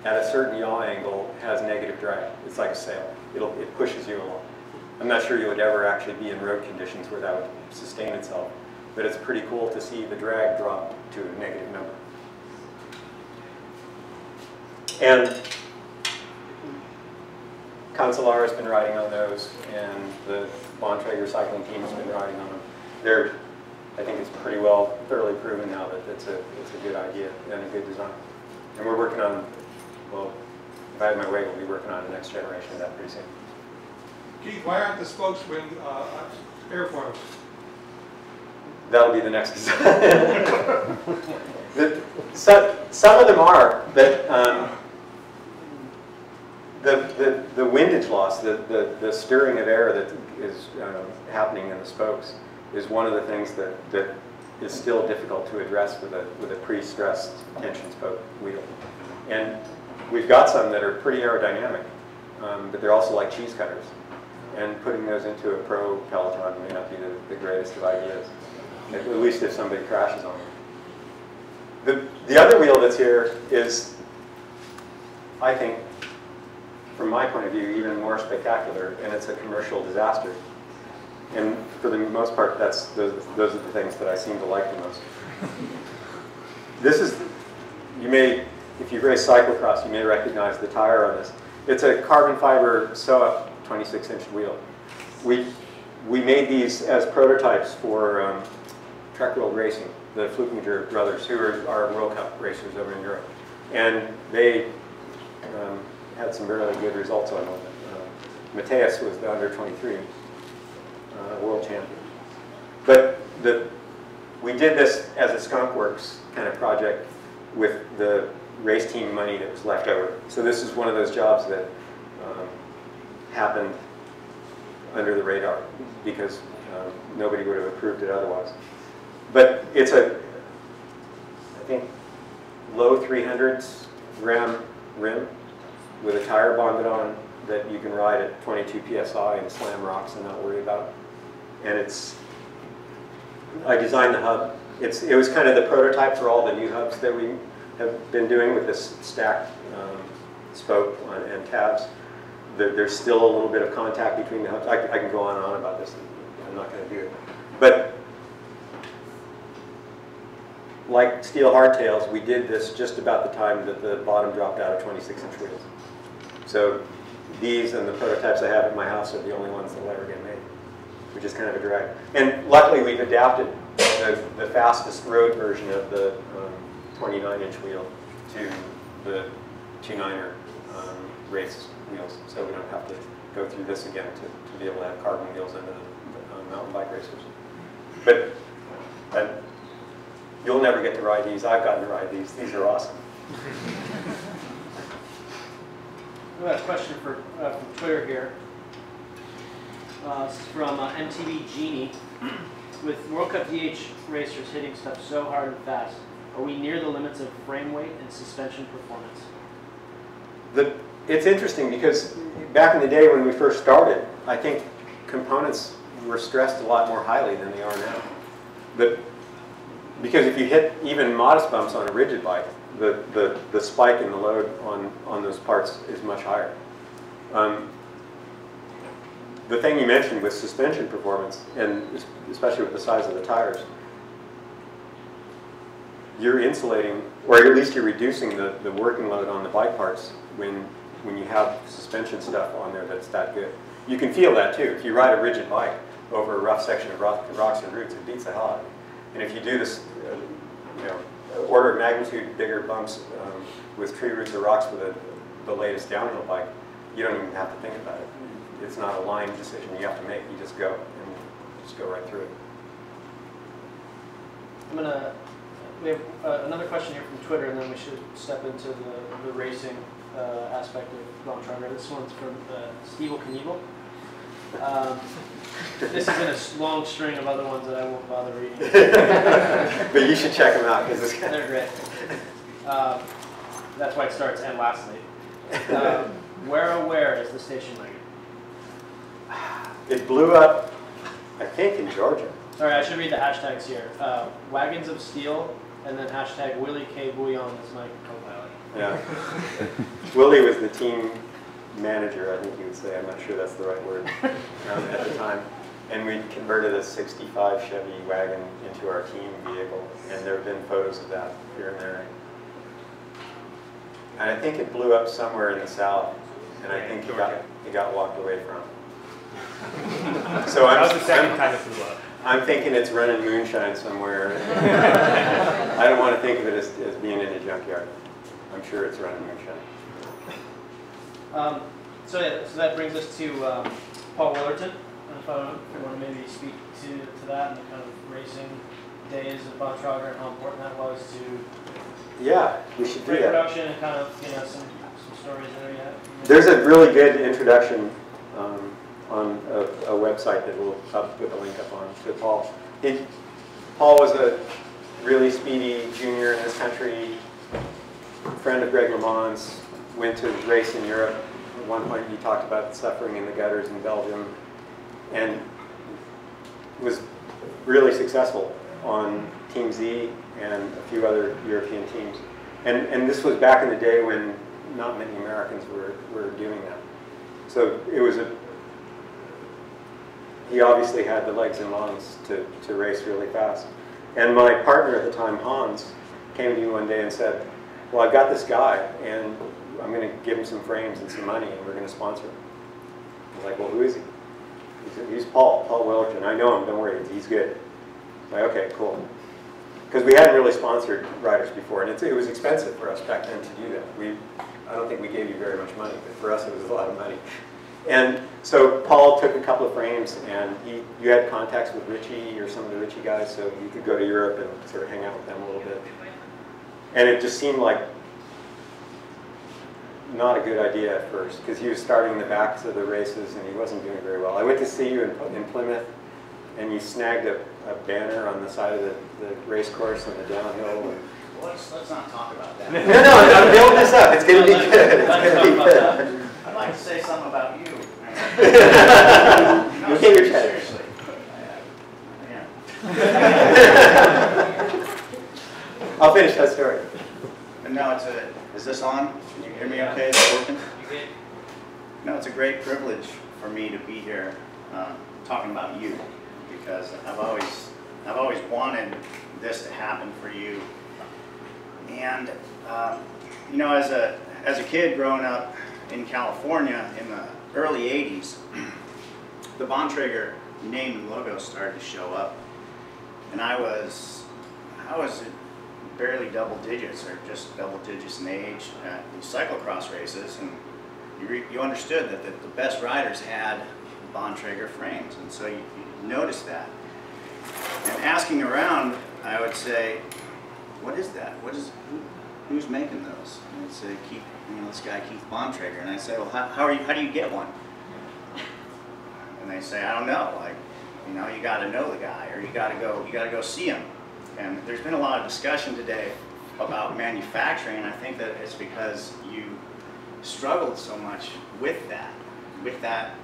at a certain yaw angle has negative drag. It's like a sail. It pushes you along. I'm not sure you would ever actually be in road conditions where that would sustain itself, but it's pretty cool to see the drag drop to a negative number. And Cancellara has been riding on those, and the Bontrager cycling team has been riding on them. I think it's pretty well thoroughly proven now that it's a good idea and a good design. And we're working on, well, if I had my way, we'll be working on the next generation of that pretty soon. Keith, why aren't the spokesmen airfoils? That'll be the next design. Some of them are, but the windage loss, the stirring of air that is happening in the spokes is one of the things that is still difficult to address with a pre-stressed tension spoke wheel. And we've got some that are pretty aerodynamic, but they're also like cheese cutters. And putting those into a pro Peloton may not be the greatest of ideas, at least if somebody crashes on them. The other wheel that's here is, I think, from my point of view, even more spectacular, and it's a commercial disaster. And for the most part, those are the things that I seem to like the most. This is, if you race cyclocross, you may recognize the tire on this. It's a carbon fiber sew-up 26-inch wheel. We made these as prototypes for Trek World Racing, the Flukinger brothers, who are our World Cup racers over in Europe. And they had some really good results on them. Mateus was the under 23 world champion. But we did this as a Skunk Works kind of project with the race team money that was left over. So this is one of those jobs that happened under the radar because nobody would have approved it otherwise. But it's I think, low 300s gram rim with a tire bonded on that you can ride at 22 PSI and slam rocks and not worry about. And I designed the hub. It was kind of the prototype for all the new hubs that we have been doing with this stacked spoke and tabs. There's still a little bit of contact between the hubs. I can go on and on about this. I'm not going to do it. But like steel hardtails, we did this just about the time that the bottom dropped out of 26-inch wheels. So these and the prototypes I have at my house are the only ones that will ever get made, which is kind of a drag. And luckily, we've adapted the fastest road version of the 29-inch wheel to the 2.9er race wheels, so we don't have to go through this again to be able to have carbon wheels into the mountain bike racers. But you'll never get to ride these. I've gotten to ride these. These are awesome. We have a question from Twitter here. This is from MTV Genie. With World Cup DH racers hitting stuff so hard and fast, are we near the limits of frame weight and suspension performance? It's interesting because back in the day when we first started, I think components were stressed a lot more highly than they are now. But because if you hit even modest bumps on a rigid bike, the spike in the load on those parts is much higher. The thing you mentioned with suspension performance, and especially with the size of the tires, you're insulating, or at least you're reducing the working load on the bike parts when you have suspension stuff on there that's that good. You can feel that too. If you ride a rigid bike over a rough section of rocks and roots, it beats the hell out of you. And if you do this, order of magnitude bigger bumps with tree roots or rocks with the latest downhill bike, you don't even have to think about it. It's not a line decision you have to make. You just go and just go right through it. We have another question here from Twitter, and then we should step into the racing aspect of Bontrager. This one's from Steve Knievel. This is in a long string of other ones that I won't bother reading. But you should check them out because they're great. That's why it starts and lastly. Where is the station wagon? It blew up, I think, in Georgia. Sorry, I should read the hashtags here. Wagons of Steel, and then hashtag Willie K. Bouillon is my co-pilot. Yeah. Willie was the team manager, I think you would say. I'm not sure that's the right word at the time. And we converted a 65 Chevy wagon into our team vehicle, and there have been photos of that here and there. And I think it blew up somewhere in the south, and I think it got walked away from. So that was the second time it blew up. I'm thinking it's running moonshine somewhere. I don't want to think of it as being in a junkyard. I'm sure it's running moonshine. So that brings us to Paul Willerton. If I want to maybe speak to that and the kind of racing days of Bontrager and how important that was to Yeah, we should do that. production and kind of some stories there. Yeah. There's a really good introduction on a website that we'll put a link up on to Paul. Paul was a really speedy junior in this country, friend of Greg LeMond's, went to race in Europe. At one point he talked about suffering in the gutters in Belgium, and was really successful on Team Z and a few other European teams. And this was back in the day when not many Americans were doing that. So it was he obviously had the legs and lungs to race really fast. And my partner at the time, Hans, came to me one day and said, well, I've got this guy, and I'm going to give him some frames and some money, and we're going to sponsor him. I was like, well, who is he? He said, he's Paul Willerton. I know him, don't worry, he's good. I was like, okay, cool. Because we hadn't really sponsored riders before, and it was expensive for us back then to do that. I don't think we gave you very much money, but for us it was a lot of money. And so Paul took a couple of frames, and you had contacts with Richie or some of the Richie guys, so you could go to Europe and sort of hang out with them a little bit. And it just seemed like not a good idea at first, because he was starting the backs of the races and he wasn't doing very well. I went to see you in Plymouth, and you snagged a banner on the side of the race course on the downhill. And Well, let's not talk about that. no, I'm building this up. It's going to be good. It's going to be good. I'd like to say something about you. You get your chance. Seriously. I'll finish that story. And now is this on? Can you hear me okay? Is it working? No, it's a great privilege for me to be here talking about you, because I've always wanted this to happen for you. And you know, as a kid growing up in California in the early '80s, the Bontrager name and logo started to show up, and I was barely double digits, or just double digits in age at these cyclocross races, and you understood that the best riders had Bontrager frames, and so you noticed that. And asking around, I would say, what is that? Who's making those? And they'd say, this guy Keith Bontrager. And I'd say, well, how do you get one? And they say, I don't know. Like, you got to know the guy, or you got to go see him. And there's been a lot of discussion today about manufacturing, and I think that it's because you struggled so much with that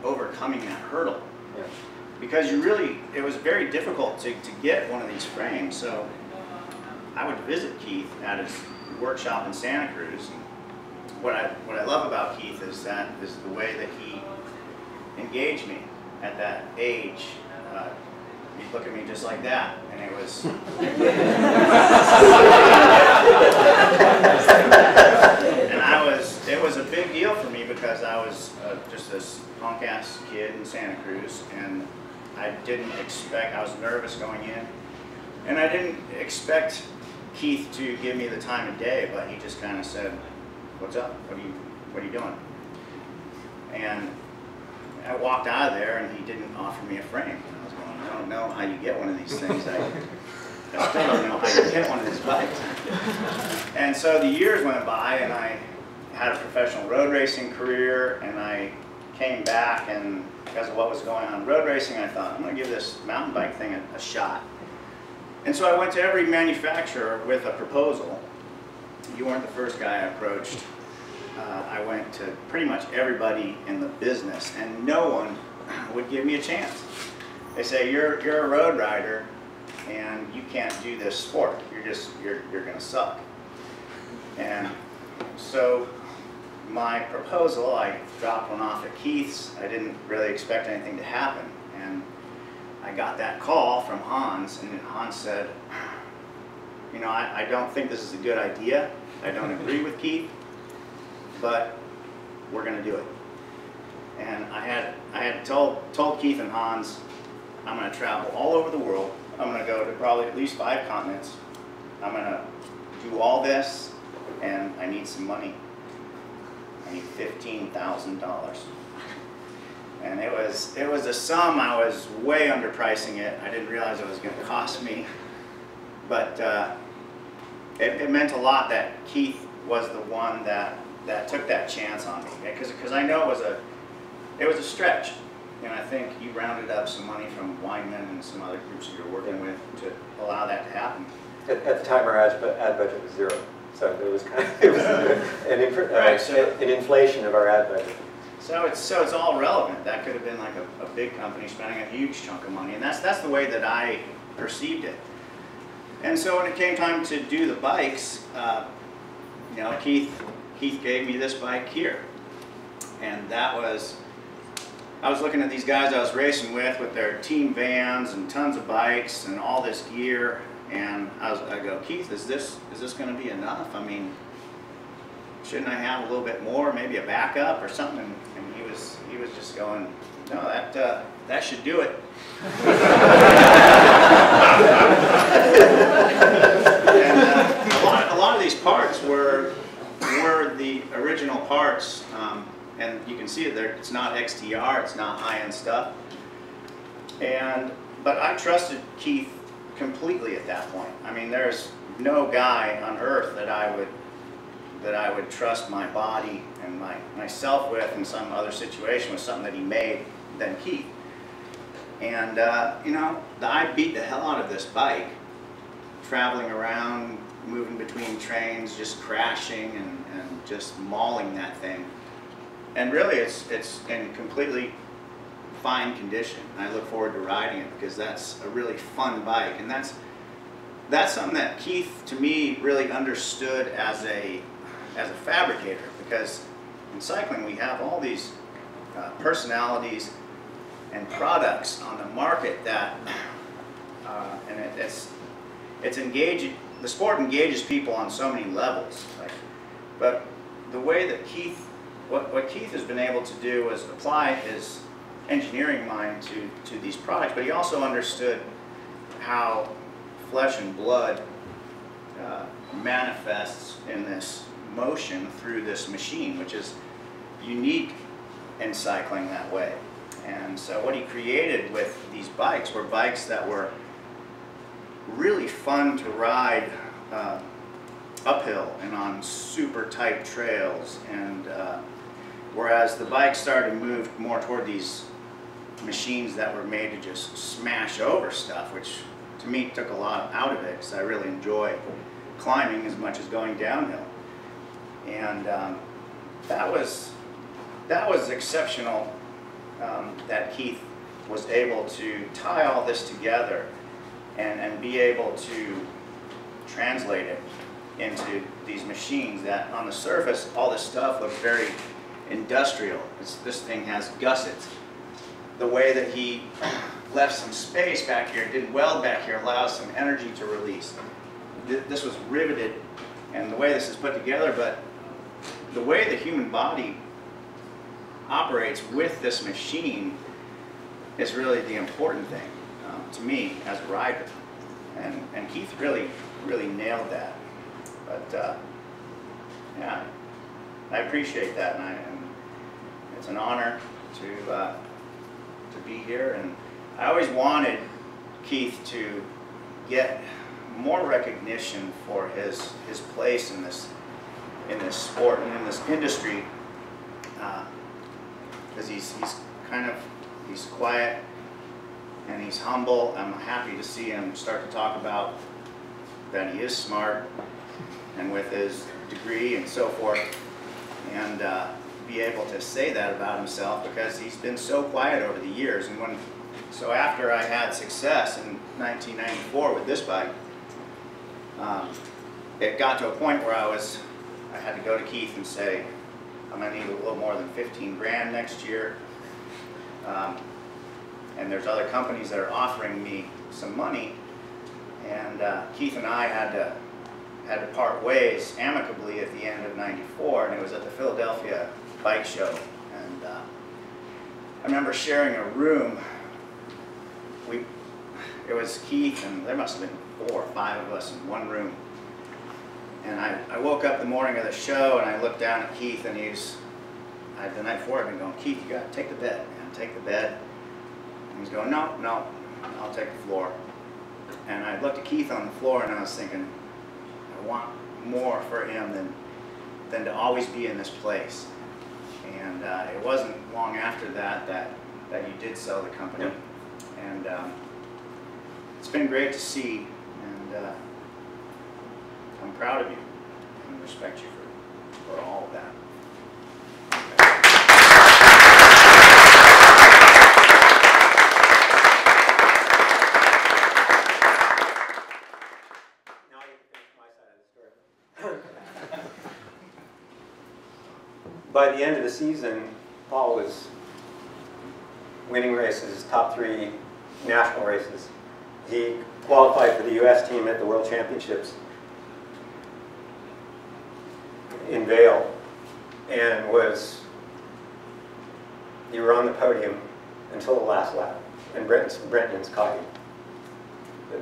overcoming that hurdle. Yeah. Because it was very difficult to get one of these frames. So I would visit Keith at his workshop in Santa Cruz. And what I love about Keith is the way that he engaged me at that age. He'd look at me just like that, and it was. It was a big deal for me, because I was just this punk-ass kid in Santa Cruz, and I was nervous going in, and I didn't expect Keith to give me the time of day, but he just kind of said, what's up? What are you doing? And I walked out of there, and he didn't offer me a frame. And I was going, I don't know how you get one of these things. I still don't know how you get one of these bikes. And so the years went by, and I had a professional road racing career, and I came back, and because of what was going on in road racing, I thought, I'm going to give this mountain bike thing a shot. And so I went to every manufacturer with a proposal. You weren't the first guy I approached. I went to pretty much everybody in the business, and no one would give me a chance. They say, you're a road rider, and you can't do this sport. You're going to suck. And so my proposal, I dropped one off at Keith's. I didn't really expect anything to happen. And I got that call from Hans, and Hans said, I don't think this is a good idea. I don't agree with Keith, but we're going to do it. And I had told Keith and Hans, I'm going to travel all over the world. I'm going to go to probably at least 5 continents. I'm going to do all this, and I need some money. I need $15,000. And it was a sum. I was way underpricing it. I didn't realize it was going to cost me. But it meant a lot that Keith was the one that took that chance on me. Because I know it was a stretch. And I think you rounded up some money from Weinman and some other groups that you're working with to allow that to happen. At the time, our ad budget was zero. So it was kind of, it was an inflation of our ad budget. So it's all relevant. That could have been like a big company spending a huge chunk of money, and that's the way that I perceived it. And so when it came time to do the bikes, you know, Keith gave me this bike here, and that was, I was looking at these guys I was racing with their team vans and tons of bikes and all this gear, and I go, Keith, is this going to be enough? I mean, shouldn't I have a little bit more, maybe a backup or something? And he was just going, no, that should do it. And a lot of these parts were the original parts, and you can see it there. It's not XTR, it's not high-end stuff. But I trusted Keith completely at that point. I mean, there's no guy on earth that I would trust my body and myself with in some other situation with something that he made than Keith. And you know, I beat the hell out of this bike, traveling around, moving between trains, just crashing and just mauling that thing. And really, it's in completely fine condition. I look forward to riding it because that's a really fun bike, and that's something that Keith, to me, really understood as a fabricator. Because in cycling, we have all these personalities and products on the market that, and it's engaging. The sport engages people on so many levels. But the way that what Keith has been able to do is apply his engineering mind to these products, but he also understood how flesh and blood manifests in this motion through this machine, which is unique in cycling that way. And so what he created with these bikes were bikes that were really fun to ride uphill and on super tight trails, and whereas the bike started to move more toward these machines that were made to just smash over stuff, which to me took a lot out of it because I really enjoy climbing as much as going downhill. And that was exceptional, that Keith was able to tie all this together and be able to translate it into these machines that on the surface all this stuff looks very industrial. This thing has gussets. The way that he left some space back here, did weld back here, allows some energy to release. This was riveted, and the way this is put together, but the way the human body operates with this machine is really the important thing to me as a rider. And Keith really nailed that. But yeah, I appreciate that, and it's an honor to be here. And I always wanted Keith to get more recognition for his place in this sport and in this industry, because he's quiet and he's humble. I'm happy to see him start to talk about that he is smart and with his degree and so forth, and be able to say that about himself, because he's been so quiet over the years. And so after I had success in 1994 with this bike, it got to a point where I had to go to Keith and say, I'm going to need a little more than 15 grand next year. And there's other companies that are offering me some money. And Keith and I had to part ways amicably at the end of '94, and it was at the Philadelphia Bike Show. And I remember sharing a room. It was Keith, and there must have been 4 or 5 of us in one room. And I woke up the morning of the show, and I looked down at Keith, and he's the night before I've been going, Keith, you got to take the bed, man, take the bed. And he's going, no, no, I'll take the floor. And I looked at Keith on the floor and I was thinking, I want more for him than to always be in this place. And it wasn't long after that you did sell the company. Yep. And it's been great to see, and I'm proud of you and respect you for all of that. Now I get to finish my side of the story. By the end of the season, Paul was winning races, top 3 national races. He qualified for the U.S. team at the World Championships in Vail, and you were on the podium until the last lap, and Brenton's caught you.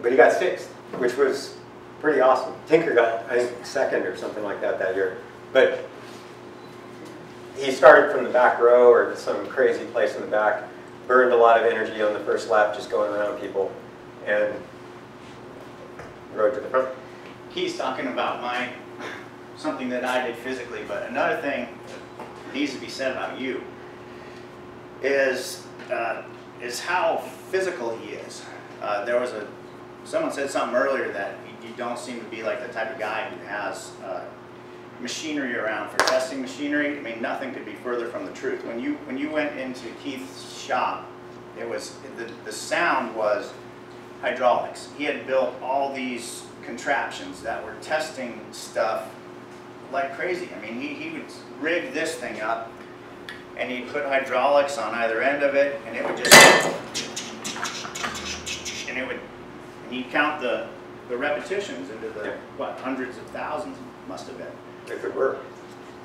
But he got 6th, which was pretty awesome. Tinker got, I think, 2nd or something like that year. But he started from the back row or some crazy place in the back, burned a lot of energy on the first lap just going around people, and rode to the front. Keith's talking about something that I did physically, but another thing that needs to be said about you is how physical he is. Someone said something earlier that you don't seem to be like the type of guy who has machinery around for testing machinery. I mean, nothing could be further from the truth. When you went into Keith's shop, it was the sound was hydraulics. He had built all these contraptions that were testing stuff like crazy. I mean, he would rig this thing up, and he'd put hydraulics on either end of it, and it would just, and he'd count the repetitions into the, what, hundreds of thousands, must have been. If it were.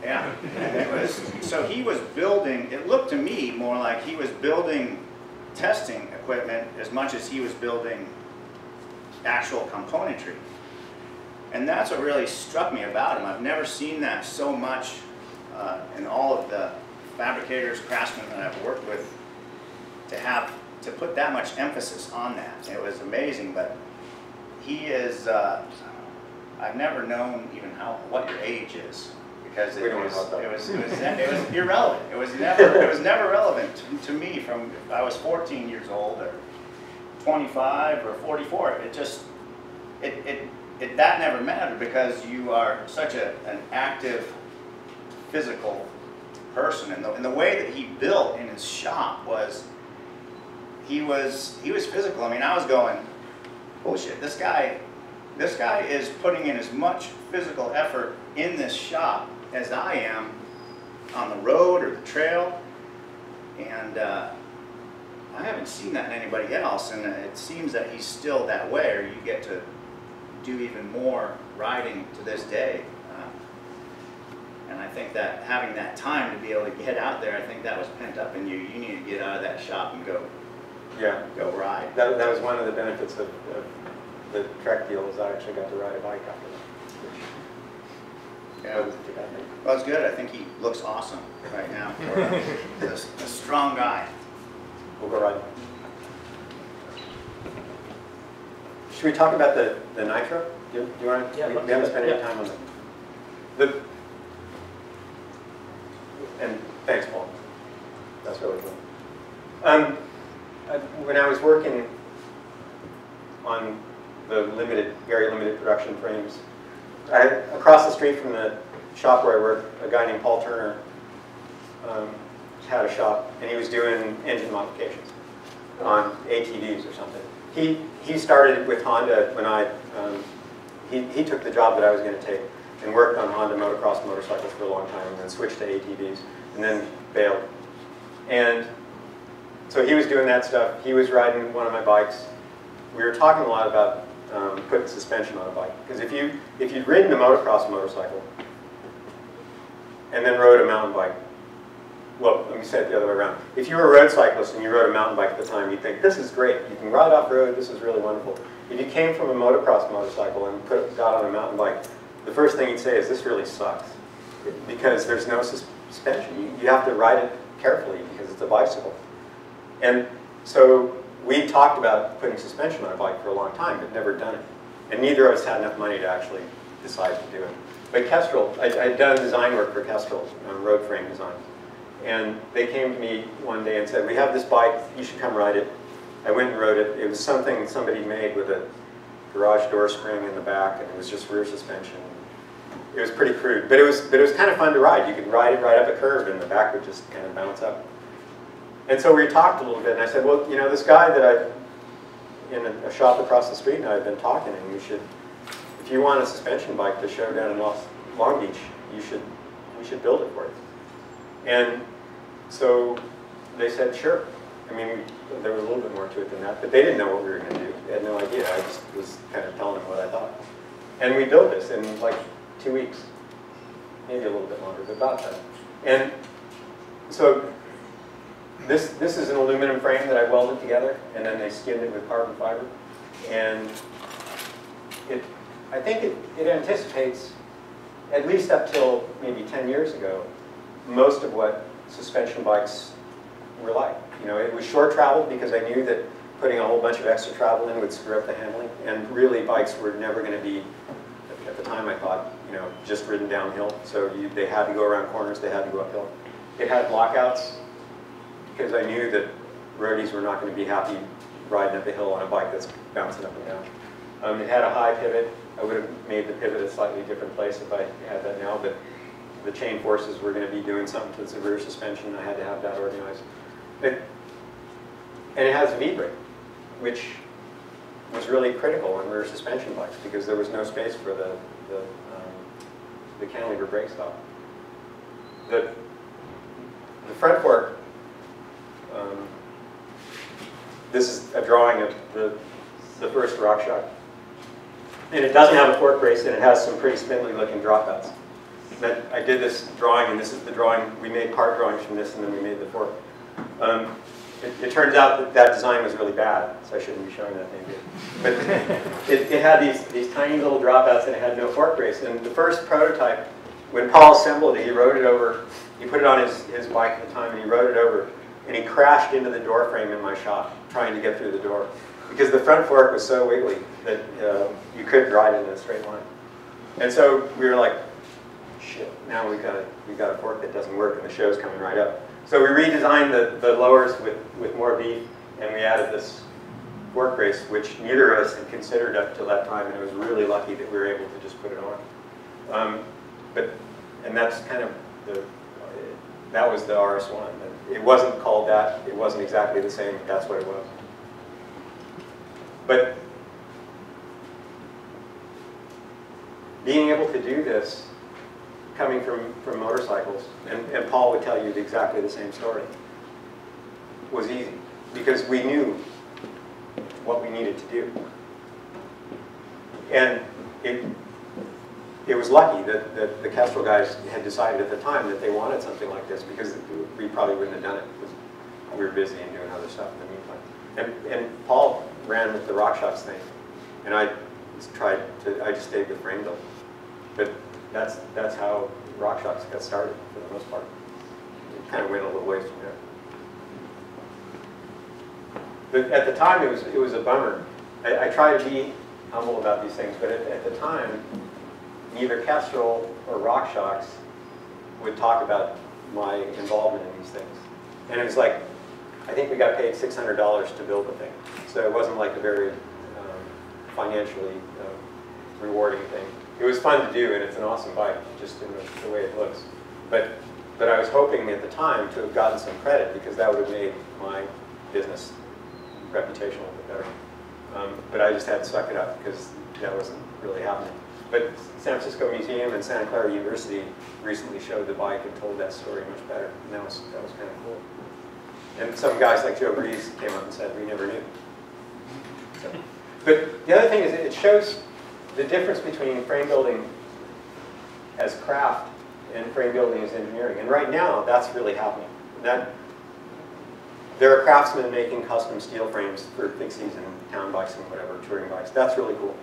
Yeah, and it was, so he was building, it looked to me more like he was building testing equipment as much as he was building actual componentry. And that's what really struck me about him. I've never seen that so much in all of the fabricators, craftsmen that I've worked with, to put that much emphasis on that. It was amazing, but he is, I've never known even what your age is, because it was irrelevant. It was never relevant to me from if I was 14 years old or 25 or 44. That never mattered, because you are such an active, physical person, and the way that he built in his shop was he was physical. I mean, I was going, bullshit. This guy is putting in as much physical effort in this shop as I am on the road or the trail, and I haven't seen that in anybody else. And it seems that he's still that way, or you get to do even more riding to this day. And I think that having that time to be able to get out there, I think that was pent up in you. You need to get out of that shop and go ride. That was one of the benefits of the Trek deal, is I actually got to ride a bike after that. Yeah. Well, it's good. I think he looks awesome right now for a strong guy. We'll go ride. Should we talk about the nitro? Do you want to? Yeah, we haven't spent any time on that. And thanks, Paul. That's really cool. When I was working on the very limited production frames, across the street from the shop where I worked, a guy named Paul Turner had a shop, and he was doing engine modifications on ATVs or something. He started with Honda when he took the job that I was going to take and worked on Honda motocross motorcycles for a long time, and then switched to ATVs, and then bailed. And so he was doing that stuff. He was riding one of my bikes. We were talking a lot about putting suspension on a bike, because if you'd ridden a motocross motorcycle and then rode a mountain bike, well, let me say it the other way around. If you were a road cyclist and you rode a mountain bike at the time, you'd think, this is great. You can ride off-road. This is really wonderful. If you came from a motocross motorcycle and got on a mountain bike, the first thing you'd say is, this really sucks, because there's no suspension. You have to ride it carefully because it's a bicycle. And so we talked about putting suspension on a bike for a long time, but never done it. And neither of us had enough money to actually decide to do it. But Kestrel, I'd done design work for Kestrel, road frame design. And they came to me one day and said, we have this bike, you should come ride it. I went and rode it. It was something somebody made with a garage door spring in the back, and it was just rear suspension. It was pretty crude, but it was kind of fun to ride. You could ride it right up a curve, and the back would just kind of bounce up. And so we talked a little bit, and I said, well, you know, this guy that in a shop across the street, and I've been talking, and if you want a suspension bike to show down in Long Beach, we should build it for you. And so they said, sure. I mean, there was a little bit more to it than that, but they didn't know what we were going to do. They had no idea. I just was kind of telling them what I thought. And we built this in like 2 weeks, maybe a little bit longer, but about that. And so this is an aluminum frame that I welded together, and then they skinned it with carbon fiber. And I think it anticipates, at least up till maybe 10 years ago, most of what suspension bikes were like. You know, it was short travel because I knew that putting a whole bunch of extra travel in would screw up the handling. And really, bikes were never going to be, at the time I thought, you know, just ridden downhill. So they had to go around corners, they had to go uphill. It had lockouts because I knew that roadies were not going to be happy riding up a hill on a bike that's bouncing up and down. It had a high pivot. I would have made the pivot a slightly different place if I had that now, but the chain forces were going to be doing something to the rear suspension. I had to have that organized. And it has a V-brake, which was really critical on rear suspension bikes because there was no space for the cantilever brake stop. The front fork, this is a drawing of the first RockShox. And it doesn't have a fork brace, and it has some pretty spindly looking dropouts. I did this drawing, and this is the drawing. We made part drawings from this, and then we made the fork. It turns out that design was really bad, so I shouldn't be showing that thing. But it had these tiny little dropouts, and it had no fork brace. And the first prototype, when Paul assembled it, he rode it over. He put it on his bike at the time, and he rode it over, and he crashed into the door frame in my shop, trying to get through the door, because the front fork was so wiggly that you couldn't ride it in a straight line. And so we were like, shit, now we've got a fork that doesn't work, and the show's coming right up. So we redesigned the lowers with more beef, and we added this fork brace, which neither of us had considered up till that time, and it was really lucky that we were able to just put it on. And that's kind of that was the RS1. It wasn't called that. It wasn't exactly the same, but that's what it was. But being able to do this, coming from motorcycles, and Paul would tell you exactly the same story, was easy because we knew what we needed to do. And it was lucky that the Kestrel guys had decided at the time that they wanted something like this because we probably wouldn't have done it because we were busy and doing other stuff in the meantime. And Paul ran with the RockShox thing, and I just stayed with frame building. But that's how RockShox got started for the most part. It kind of went a little ways from there. But at the time, it was a bummer. I try to be humble about these things, but at the time, neither Kestrel or RockShox would talk about my involvement in these things. And it was like, I think we got paid $600 to build the thing. So it wasn't like a very financially rewarding thing. It was fun to do, and it's an awesome bike, just in the way it looks. But I was hoping at the time to have gotten some credit because that would have made my business reputation a little bit better. But I just had to suck it up because that wasn't really happening. But San Francisco Museum and Santa Clara University recently showed the bike and told that story much better, and that was kind of cool. And some guys like Joe Breeze came up and said, we never knew. So, but the other thing is it shows the difference between frame building as craft and frame building as engineering. And right now, that's really happening. There are craftsmen making custom steel frames for fixies and town bikes and whatever, touring bikes. That's really cool.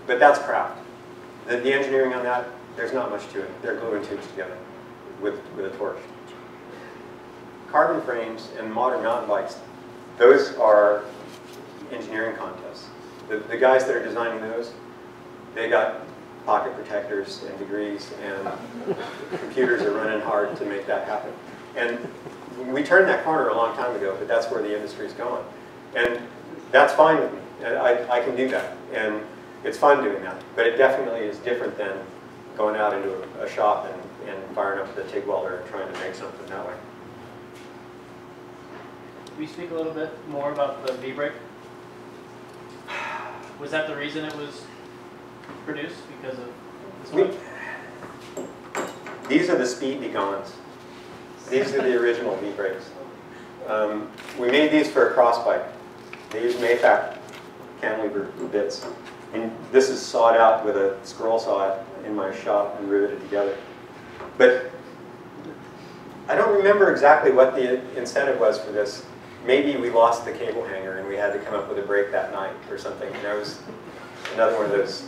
But that's craft. The engineering on that, there's not much to it. They're gluing tubes together. with a torch. Carbon frames and modern mountain bikes, those are engineering contests. The guys that are designing those, they got pocket protectors and degrees, and computers are running hard to make that happen. And we turned that corner a long time ago, but that's where the industry is going. And that's fine with me. I can do that, and it's fun doing that. But it definitely is different than going out into a shop and firing up the TIG welder and trying to make something that way. Can we speak a little bit more about the V-brake? Was that the reason it was produced, because of this one? These are the speed begons. These are the original V-brakes. We made these for a cross bike. They use Mayfac cantilever bits. And this is sawed out with a scroll saw in my shop and riveted together. But I don't remember exactly what the incentive was for this. Maybe we lost the cable hanger and we had to come up with a brake that night or something. You know, it was another one of those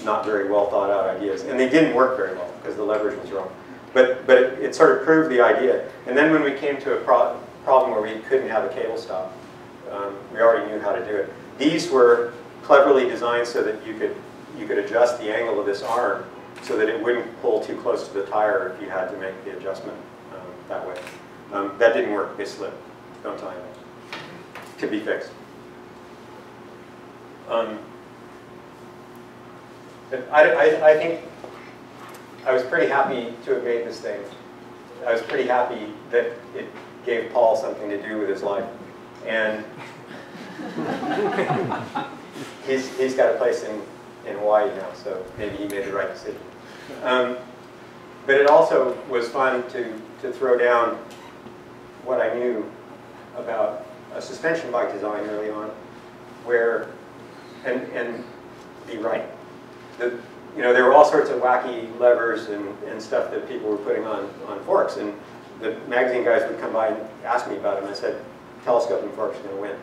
not very well thought out ideas. And they didn't work very well because the leverage was wrong. But it sort of proved the idea. And then when we came to a problem where we couldn't have a cable stop, we already knew how to do it. These were cleverly designed so that you could adjust the angle of this arm so that it wouldn't pull too close to the tire if you had to make the adjustment that way. That didn't work. They slipped. Don't tell anyone. Could be fixed. I think I was pretty happy to have made this thing. I was pretty happy that it gave Paul something to do with his life. And he's got a place in Hawaii now, so maybe he made the right decision. But it also was fun to throw down what I knew about a suspension bike design early on, where, and be right. You know, there were all sorts of wacky levers and stuff that people were putting on forks, and the magazine guys would come by and ask me about it, and I said, telescoping forks are going to win.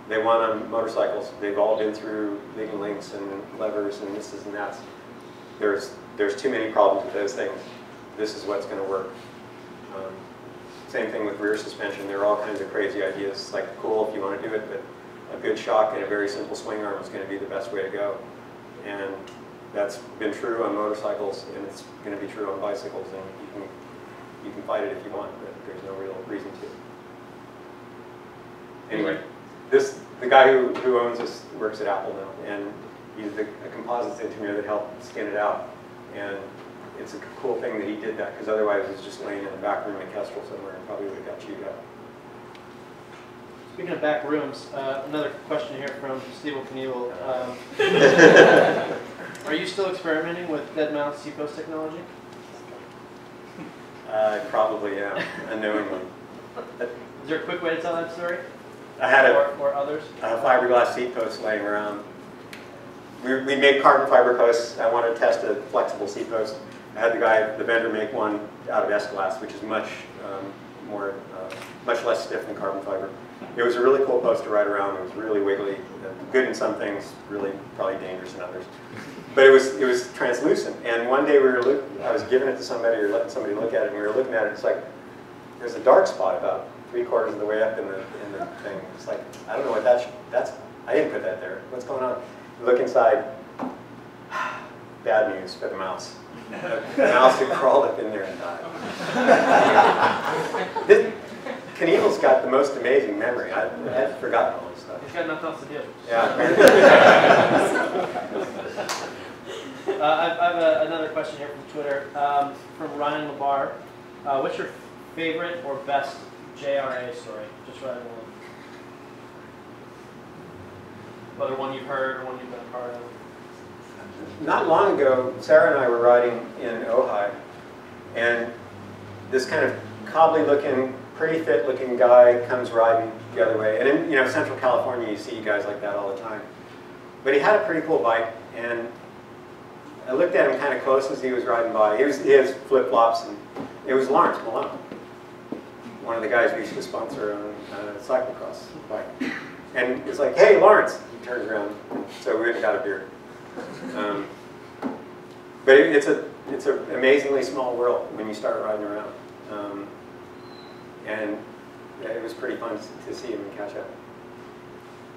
They won on motorcycles. They've all been through leading links and levers and this and that. There's too many problems with those things. This is what's going to work. Same thing with rear suspension. There are all kinds of crazy ideas. It's like cool if you want to do it, but a good shock and a very simple swing arm is going to be the best way to go. And that's been true on motorcycles, and it's going to be true on bicycles. And you can fight it if you want, but there's no real reason to. Anyway, the guy who owns this works at Apple now, and he's a composites engineer that helped skin it out. And it's a cool thing that he did that, because otherwise it was just laying in the back room in Kestrel somewhere and probably would have got chewed up. Speaking of back rooms, another question here from Steve Knievel. Are you still experimenting with dead mount C-post technology? I probably am, unknowingly. Is there a quick way to tell that story? I had or others? a fiberglass seat post laying around. We made carbon fiber posts. I wanted to test a flexible seat post. I had the vendor make one out of S-glass, which is much less stiff than carbon fiber. It was a really cool post to ride around. It was really wiggly, good in some things, really probably dangerous in others. But it was translucent. And one day I was giving it to somebody or letting somebody look at it, and we were looking at it. It's like there's a dark spot about 3/4 of the way up in the thing. It's like, I don't know what that's. I didn't put that there. What's going on? You look inside. Bad news for the mouse. The mouse had crawled up in there and died. Knievel's got the most amazing memory. I had forgotten all this stuff. He's got nothing else to do. Yeah. I have another question here from Twitter, from Ryan Labar. What's your favorite or best JRA story? Just riding one. Whether one you've heard or one you've been a part of. Not long ago, Sarah and I were riding in Ojai, and this kind of cobbly-looking, pretty fit-looking guy comes riding the other way. And in Central California, you see guys like that all the time. But he had a pretty cool bike, and I looked at him kind of close as he was riding by. He has flip-flops, and it was Lawrence Malone, one of the guys we used to sponsor on a cyclocross bike. And it's like, hey, Lawrence! He turns around, so we went and got a beer. But it's it's an amazingly small world when you start riding around. And yeah, it was pretty fun to see him and catch up.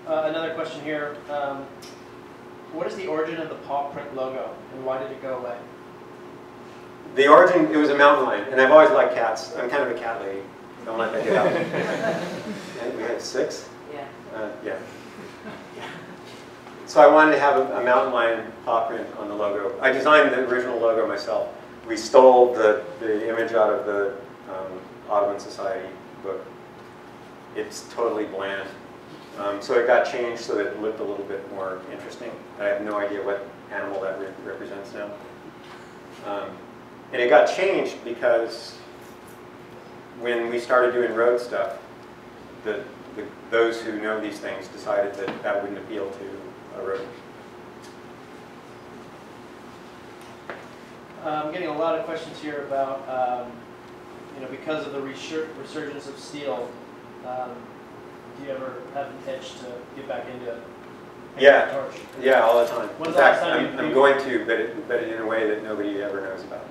Another question here. What is the origin of the paw print logo, and why did it go away? The origin, it was a mountain lion, and I've always liked cats. I'm kind of a cat lady. Don't let that get out. And we had 6? Yeah. Yeah. So I wanted to have a mountain lion paw print on the logo. I designed the original logo myself. We stole the image out of the Audubon Society book. It's totally bland. So it got changed so that it looked a little bit more interesting. I have no idea what animal that represents now. And it got changed because when we started doing road stuff, those who know these things decided that that wouldn't appeal to a road. I'm getting a lot of questions here about, because of the resurgence of steel, do you ever have an itch to get back into it? Yeah, torch? Yeah, all the time. When's In the last fact, time I'm going to, but in a way that nobody ever knows about.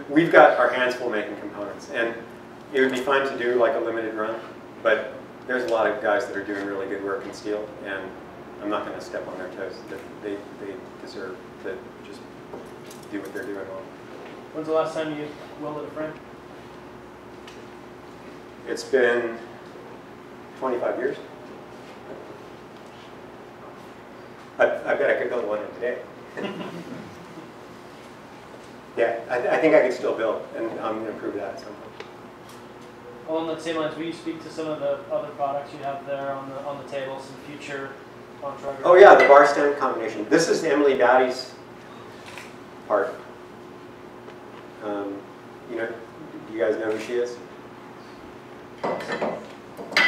We've got our hands full making components, and it would be fun to do like a limited run, but there's a lot of guys that are doing really good work in steel, and I'm not going to step on their toes. They deserve to just do what they're doing well. When's the last time you welded a frame? It's been 25 years. I bet I could build one today. Yeah, I think I could still build, and I'm going to prove that at some point. Along the same lines, will you speak to some of the other products you have there on the table, some future Bontrager? Oh yeah, the bar stem combination. This is Emily Batty's part. Do you guys know who she is?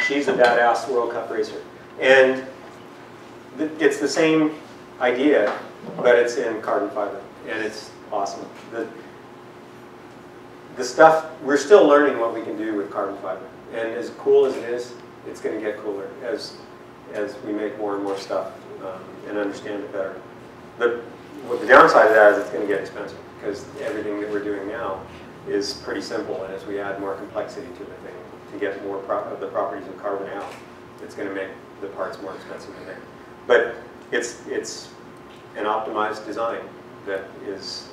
She's a badass World Cup racer. And it's the same idea, but it's in carbon fiber, and it's awesome. The stuff, we're still learning what we can do with carbon fiber. And as cool as it is, it's going to get cooler as we make more and more stuff and understand it better. The downside of that is it's going to get expensive, because everything that we're doing now is pretty simple, and as we add more complexity to the thing, to get more of the properties of carbon out, it's going to make the parts more expensive to make. But it's an optimized design that is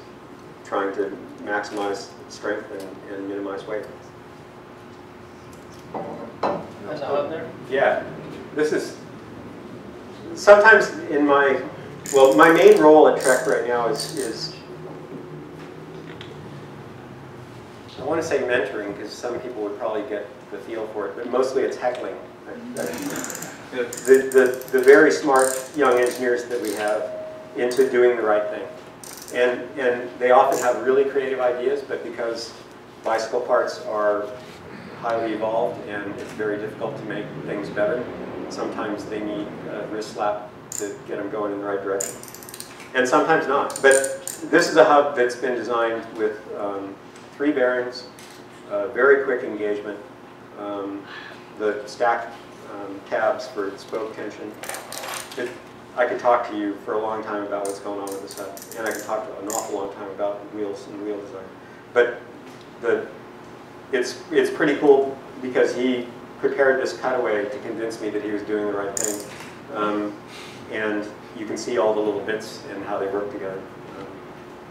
trying to maximize strength and minimize weight. And the hub there? Yeah, this is sometimes in my main role at Trek right now is I want to say mentoring, because some people would probably get the feel for it, but mostly it's heckling. The very smart young engineers that we have into doing the right thing. And they often have really creative ideas, but because bicycle parts are highly evolved and it's very difficult to make things better, sometimes they need a wrist slap to get them going in the right direction. And sometimes not. But this is a hub that's been designed with 3 bearings, very quick engagement, the stacked tabs for spoke tension. I could talk to you for a long time about what's going on with this hub, and I could talk to an awful long time about wheels and wheel design. But it's pretty cool because he prepared this cutaway to convince me that he was doing the right thing. And you can see all the little bits and how they work together.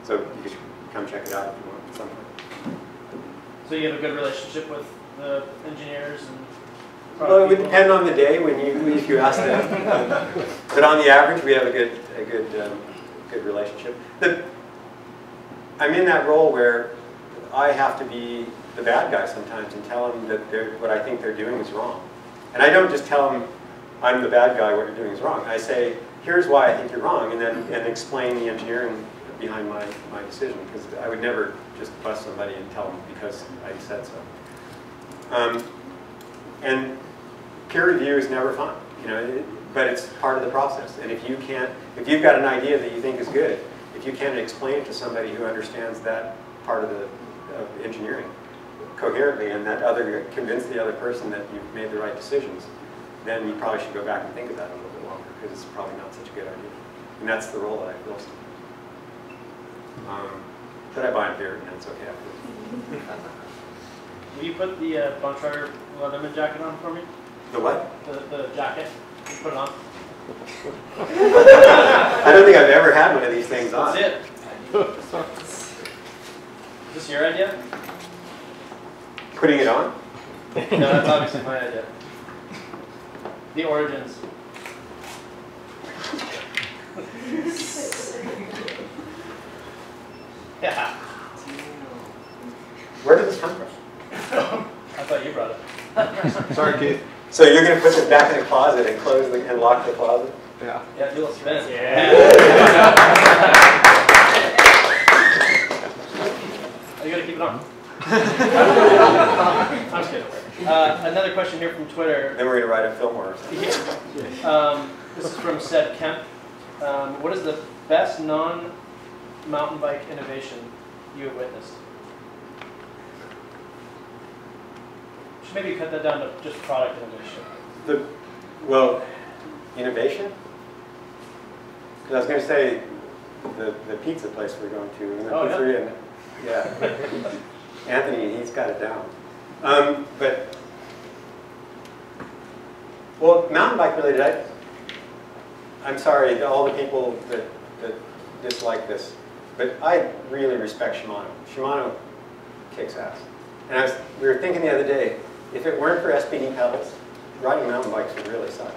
So you should come check it out if you want at some point. So you have a good relationship with the engineers and well, it would depend on the day if you ask them. But on the average, we have a good relationship. I'm in that role where I have to be the bad guy sometimes and tell them that what I think they're doing is wrong. And I don't just tell them I'm the bad guy, what you're doing is wrong. I say, here's why I think you're wrong, and explain the engineering behind my decision, because I would never just bust somebody and tell them because I said so. And peer review is never fun, but it's part of the process. And if you've got an idea that you think is good, if you can't explain it to somebody who understands that part of engineering coherently, and convince the other person that you've made the right decisions, then you probably should go back and think about it a little bit longer, because it's probably not such a good idea. And that's the role that I feel. But I buy a beer, and it's okay afterwards. Will you put the Bontrager Leatherman jacket on for me? The what? The jacket. You put it on. I don't think I've ever had one of these things on. That's it. Is this your idea? Putting it on? No, that's obviously my idea. The origins. Yeah. Where did this come from? I thought you brought it. Sorry, Keith. So you're going to put this back in the closet and close and lock the closet? Yeah. Yeah, do a little spin. Yeah. Are you going to keep it on? I'm just kidding. Another question here from Twitter. Then we're going to write a Fillmore or something. This is from Seb Kemp. What is the best non-mountain bike innovation you have witnessed? Should maybe cut that down to just product innovation. Well, innovation? Because I was going to say the pizza place we're going to, and the pizzeria. Yeah. Anthony, he's got it down. Well, mountain bike related, I'm sorry to all the people that dislike this, but I really respect Shimano. Shimano kicks ass. And we were thinking the other day, if it weren't for SPD pedals, riding mountain bikes would really suck.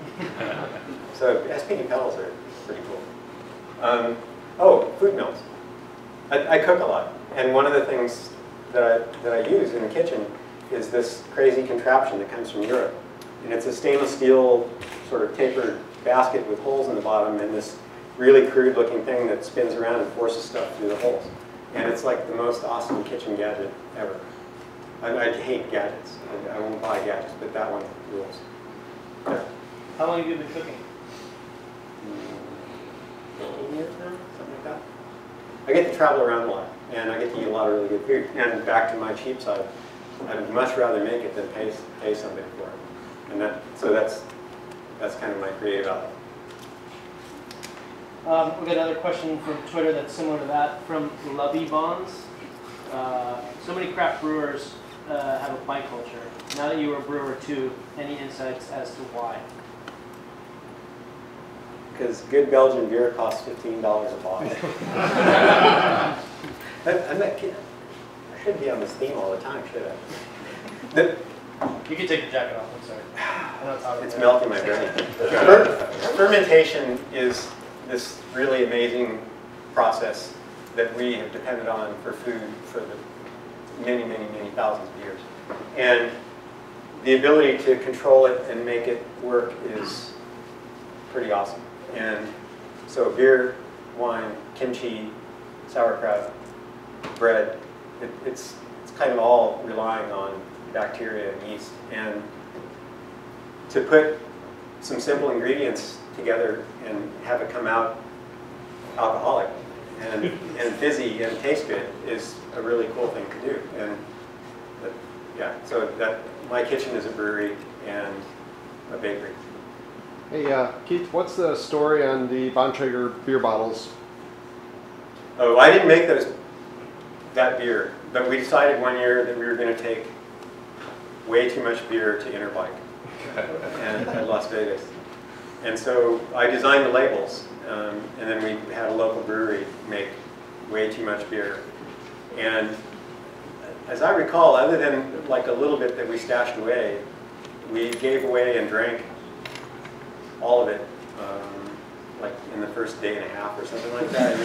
So SPD pedals are pretty cool. Oh, food mills. I cook a lot, and one of the things that I use in the kitchen is this crazy contraption that comes from Europe. And it's a stainless steel sort of tapered basket with holes in the bottom and this really crude looking thing that spins around and forces stuff through the holes. And it's like the most awesome kitchen gadget ever. I hate gadgets. I won't buy gadgets, but that one rules. Yeah. How long have you been cooking? 15 years now, something like that. I get to travel around a lot, and I get to eat a lot of really good food. And back to my cheap side, I'd much rather make it than pay somebody for it. And that's kind of my creative outlet. We've got another question from Twitter that's similar to that from Lovey Bonds. So many craft brewers have a bike culture. Now that you are a brewer too, any insights as to why? Because good Belgian beer costs $15 a bottle. I'm not kidding. I should be on this theme all the time, should I? You can take your jacket off, I'm sorry. I know it's hot. It's melting my brain. Fermentation is this really amazing process that we have depended on for food for the many, many, many thousands of years. And the ability to control it and make it work is pretty awesome. And so beer, wine, kimchi, sauerkraut, bread, it's kind of all relying on bacteria and yeast. And to put some simple ingredients together and have it come out alcoholic and fizzy and taste good is a really cool thing to do. And yeah, so my kitchen is a brewery and a bakery. Hey, Keith, what's the story on the Bontrager beer bottles? Oh, I didn't make that beer, but we decided one year that we were going to take way too much beer to Interbike and at Las Vegas. And so I designed the labels, and then we had a local brewery make way too much beer. And as I recall, other than like a little bit that we stashed away, we gave away and drank all of it, like in the first day and a half or something like that.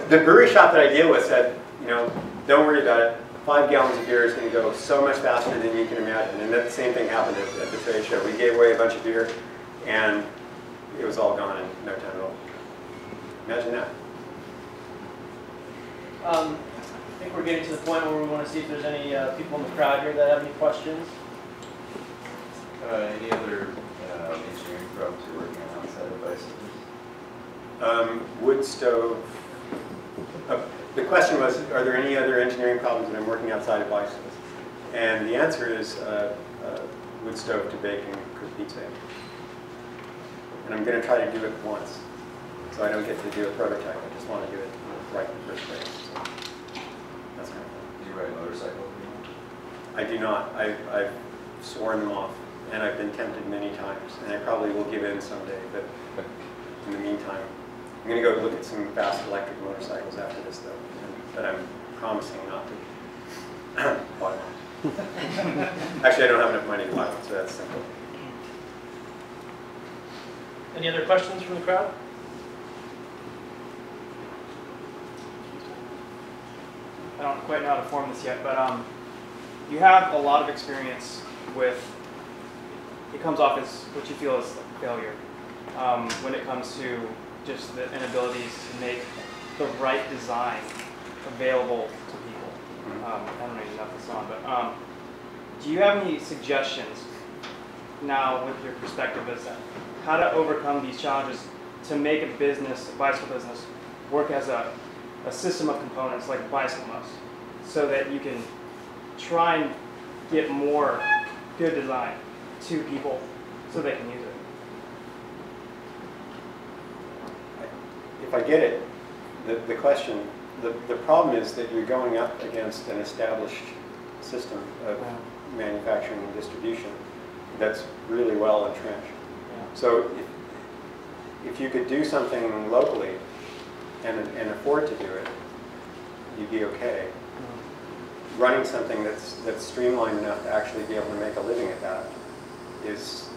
The brewery shop that I deal with said, you know, don't worry about it. 5 gallons of beer is going to go so much faster than you can imagine. And that same thing happened at the trade show. We gave away a bunch of beer, and it was all gone in no time at all. Imagine that. I think we're getting to the point where we want to see if there's any people in the crowd here that have any questions. Any other engineering problems you're working on outside of bicycles? Wood stove. The question was, are there any other engineering problems that I'm working outside of bicycles? And the answer is wood stove to bake and cook pizza. And I'm going to try to do it once. So I don't get to do a prototype. I just want to do it right in the first place. So that's kind of fun. Do you ride motorcycles anymore? I do not. I've sworn them off, and I've been tempted many times, and I probably will give in someday, but in the meantime, I'm going to go look at some fast electric motorcycles after this, though, but I'm promising not to buy one. Actually, I don't have enough money to buy one, so that's simple. Any other questions from the crowd? I don't quite know how to form this yet, but you have a lot of experience with, it comes off as what you feel is failure when it comes to just the inabilities to make the right design available to people. I don't even know if this on, but do you have any suggestions now with your perspective as to how to overcome these challenges to make a business, a bicycle business, work as a system of components like a bicycle must, so that you can try and get more good design to people so they can use it? If I get it, the question, the problem is that you're going up against an established system of manufacturing and distribution that's really well entrenched. So if you could do something locally and afford to do it, you'd be okay. Running something that's streamlined enough to actually be able to make a living at that is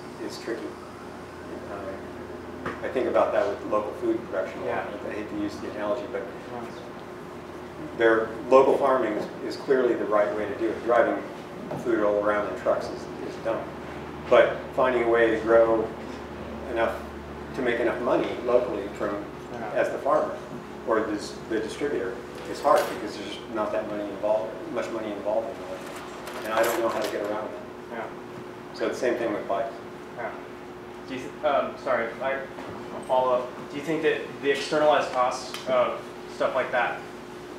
tricky. I think about that with local food production a lot. I hate to use the analogy, but local farming is clearly the right way to do it. Driving food all around in trucks is dumb. But finding a way to grow enough to make enough money locally as the farmer or the distributor is hard because there's not that much money involved in it. And I don't know how to get around that. Yeah. So the same thing with bikes. Yeah. Do you sorry, I'll follow up. Do you think that the externalized costs of stuff like that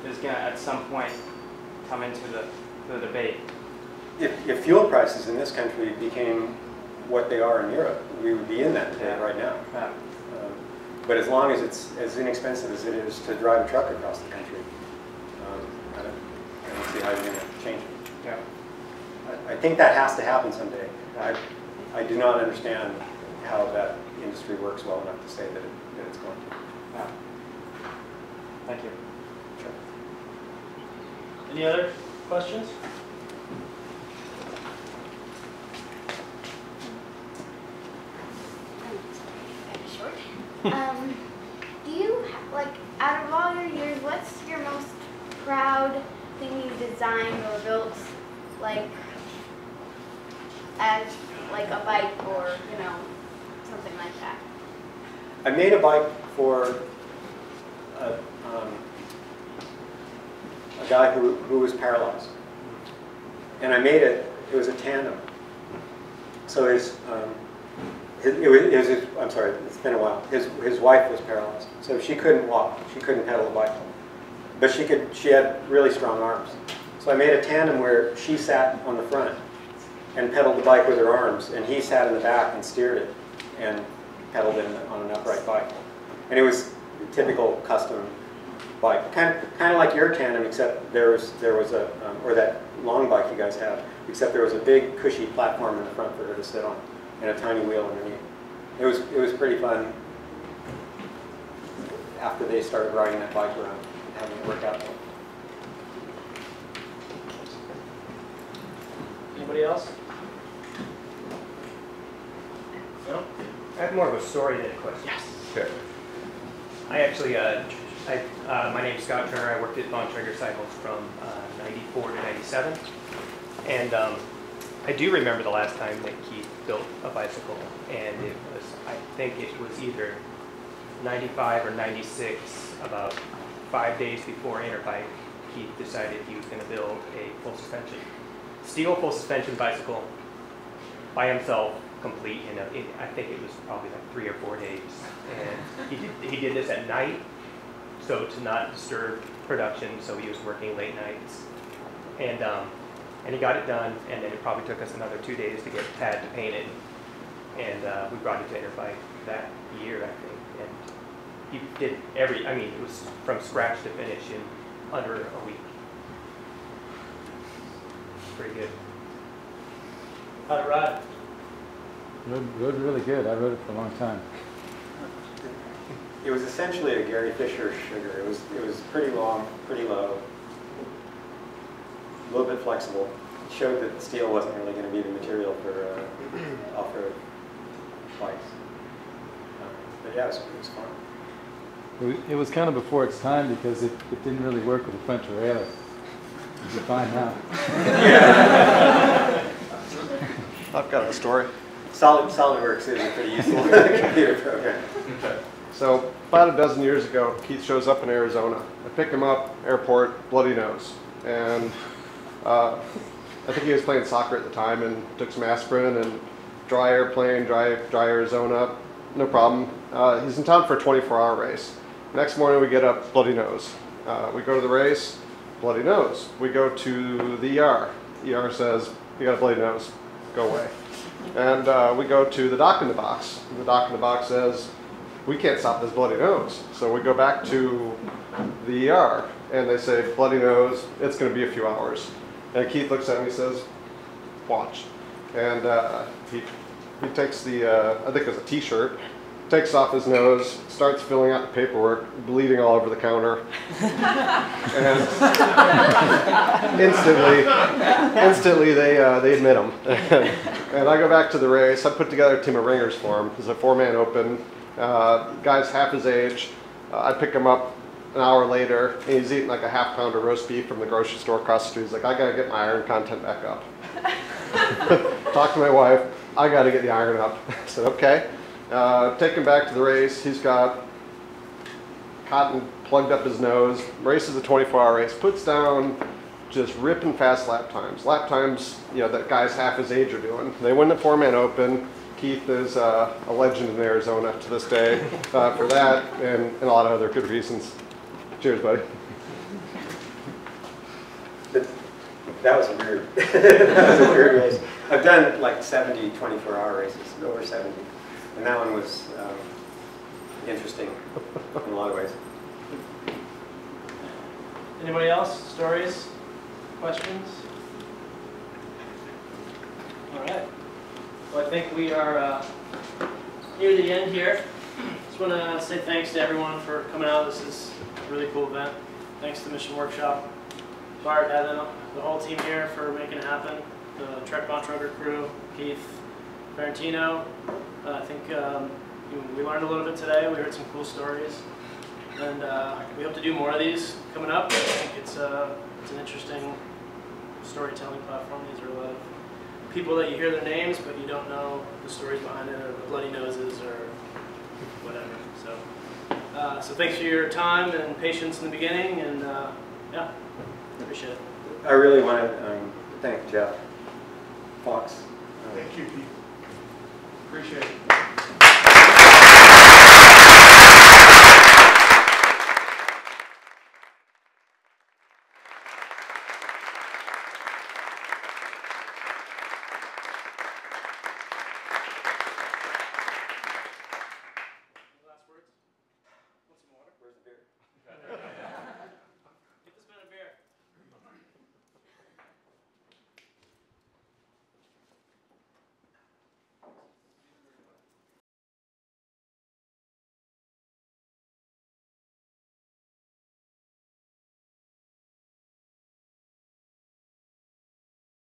is going to at some point come into the debate? If fuel prices in this country became what they are in Europe, we would be in that debate right now. Yeah. But as long as it's as inexpensive as it is to drive a truck across the country, I don't see how you're going to change it. Yeah. I think that has to happen someday. I do not understand how that industry works well enough to say that it's going to. Yeah. Thank you. Sure. Any other questions? Do you, out of all your years, what's your most proud thing you designed or built, as, a bike or, something like that? I made a bike for a guy who was paralyzed. And I made it was a tandem. So I'm sorry, it's been a while. His wife was paralyzed, so she couldn't walk. She couldn't pedal a bike, but she had really strong arms. So I made a tandem where she sat on the front and pedaled the bike with her arms, and he sat in the back and steered it and pedaled it on an upright bike. And it was a typical custom bike, kind of like your tandem, except there was a or that long bike you guys have, except there was a big cushy platform in the front for her to sit on, and a tiny wheel underneath. It was pretty fun after they started riding that bike around, having it work out. Anybody else? No? I have more of a story than a question. Yes. Sure. I actually, my name's Scott Turner. I worked at Bontrager Cycles from 94 to 97. And I do remember the last time that Keith built a bicycle. And it was, I think it was either 95 or 96, about 5 days before Interbike, Keith decided he was going to build a full suspension, steel full suspension bicycle by himself, complete in I think it was probably like 3 or 4 days. And he did this at night, so to not disturb production, so he was working late nights. And he got it done, and then it probably took us another 2 days to get pad to paint it. And we brought it to Interbike that year, I think. And he did I mean, it was from scratch to finish in under a week. Pretty good. How'd it ride? Rode really good. I rode it for a long time. It was essentially a Gary Fisher sugar. It was pretty long, pretty low, a little bit flexible. It showed that the steel wasn't really going to be the material for off-road bikes. But yeah, it was fun. It was kind of before its time because it didn't really work with a front trailer. As you find now. I've got a story. SolidWorks is a pretty useful computer program. So about a dozen years ago, Keith shows up in Arizona. I pick him up, airport, bloody nose. And I think he was playing soccer at the time and took some aspirin and dry airplane, dry Arizona, no problem. He's in town for a 24-hour race. Next morning we get up, bloody nose. We go to the race, bloody nose. We go to the ER. ER says, you got a bloody nose, go away. And we go to the doc in the box. And the doc in the box says, we can't stop this bloody nose. So we go back to the ER and they say, bloody nose, it's going to be a few hours. And Keith looks at me and says, watch. And he takes the, I think it was a t-shirt, takes off his nose, starts filling out the paperwork, bleeding all over the counter. And instantly they admit him. And I go back to the race. I put together a team of ringers for him. It's a 4-man open. Guy's half his age. I pick him up an hour later, and he's eating like a half-pound of roast beef from the grocery store across the street. He's like, I gotta get my iron content back up. Talk to my wife, I gotta get the iron up. I said, okay. Take him back to the race. He's got cotton plugged up his nose. Races a 24-hour race. Puts down just ripping fast lap times. Lap times, you know, that guys half his age are doing. They win the 4-man open. Keith is a legend in Arizona to this day for that and a lot of other good reasons. Cheers, buddy. That was a weird, that was a weird race. I've done like 70 24-hour races, over 70. And that one was interesting in a lot of ways. Anybody else? Stories? Questions? All right. Well, I think we are near the end here. Just want to say thanks to everyone for coming out. This is a really cool event. Thanks to Mission Workshop, Bart, Evan, the whole team here for making it happen. The Trek Bontrager crew, Keith, Valentino. I think we learned a little bit today. We heard some cool stories, and we hope to do more of these coming up. I think it's an interesting storytelling platform. These are a lot of people that you hear their names, but you don't know the stories behind it, or the bloody noses, or whatever. So thanks for your time and patience in the beginning, and yeah, appreciate it. I really want to thank Jeff Fox. Thank you, Pete. Appreciate it. Last words? Want some water? Where's the beer?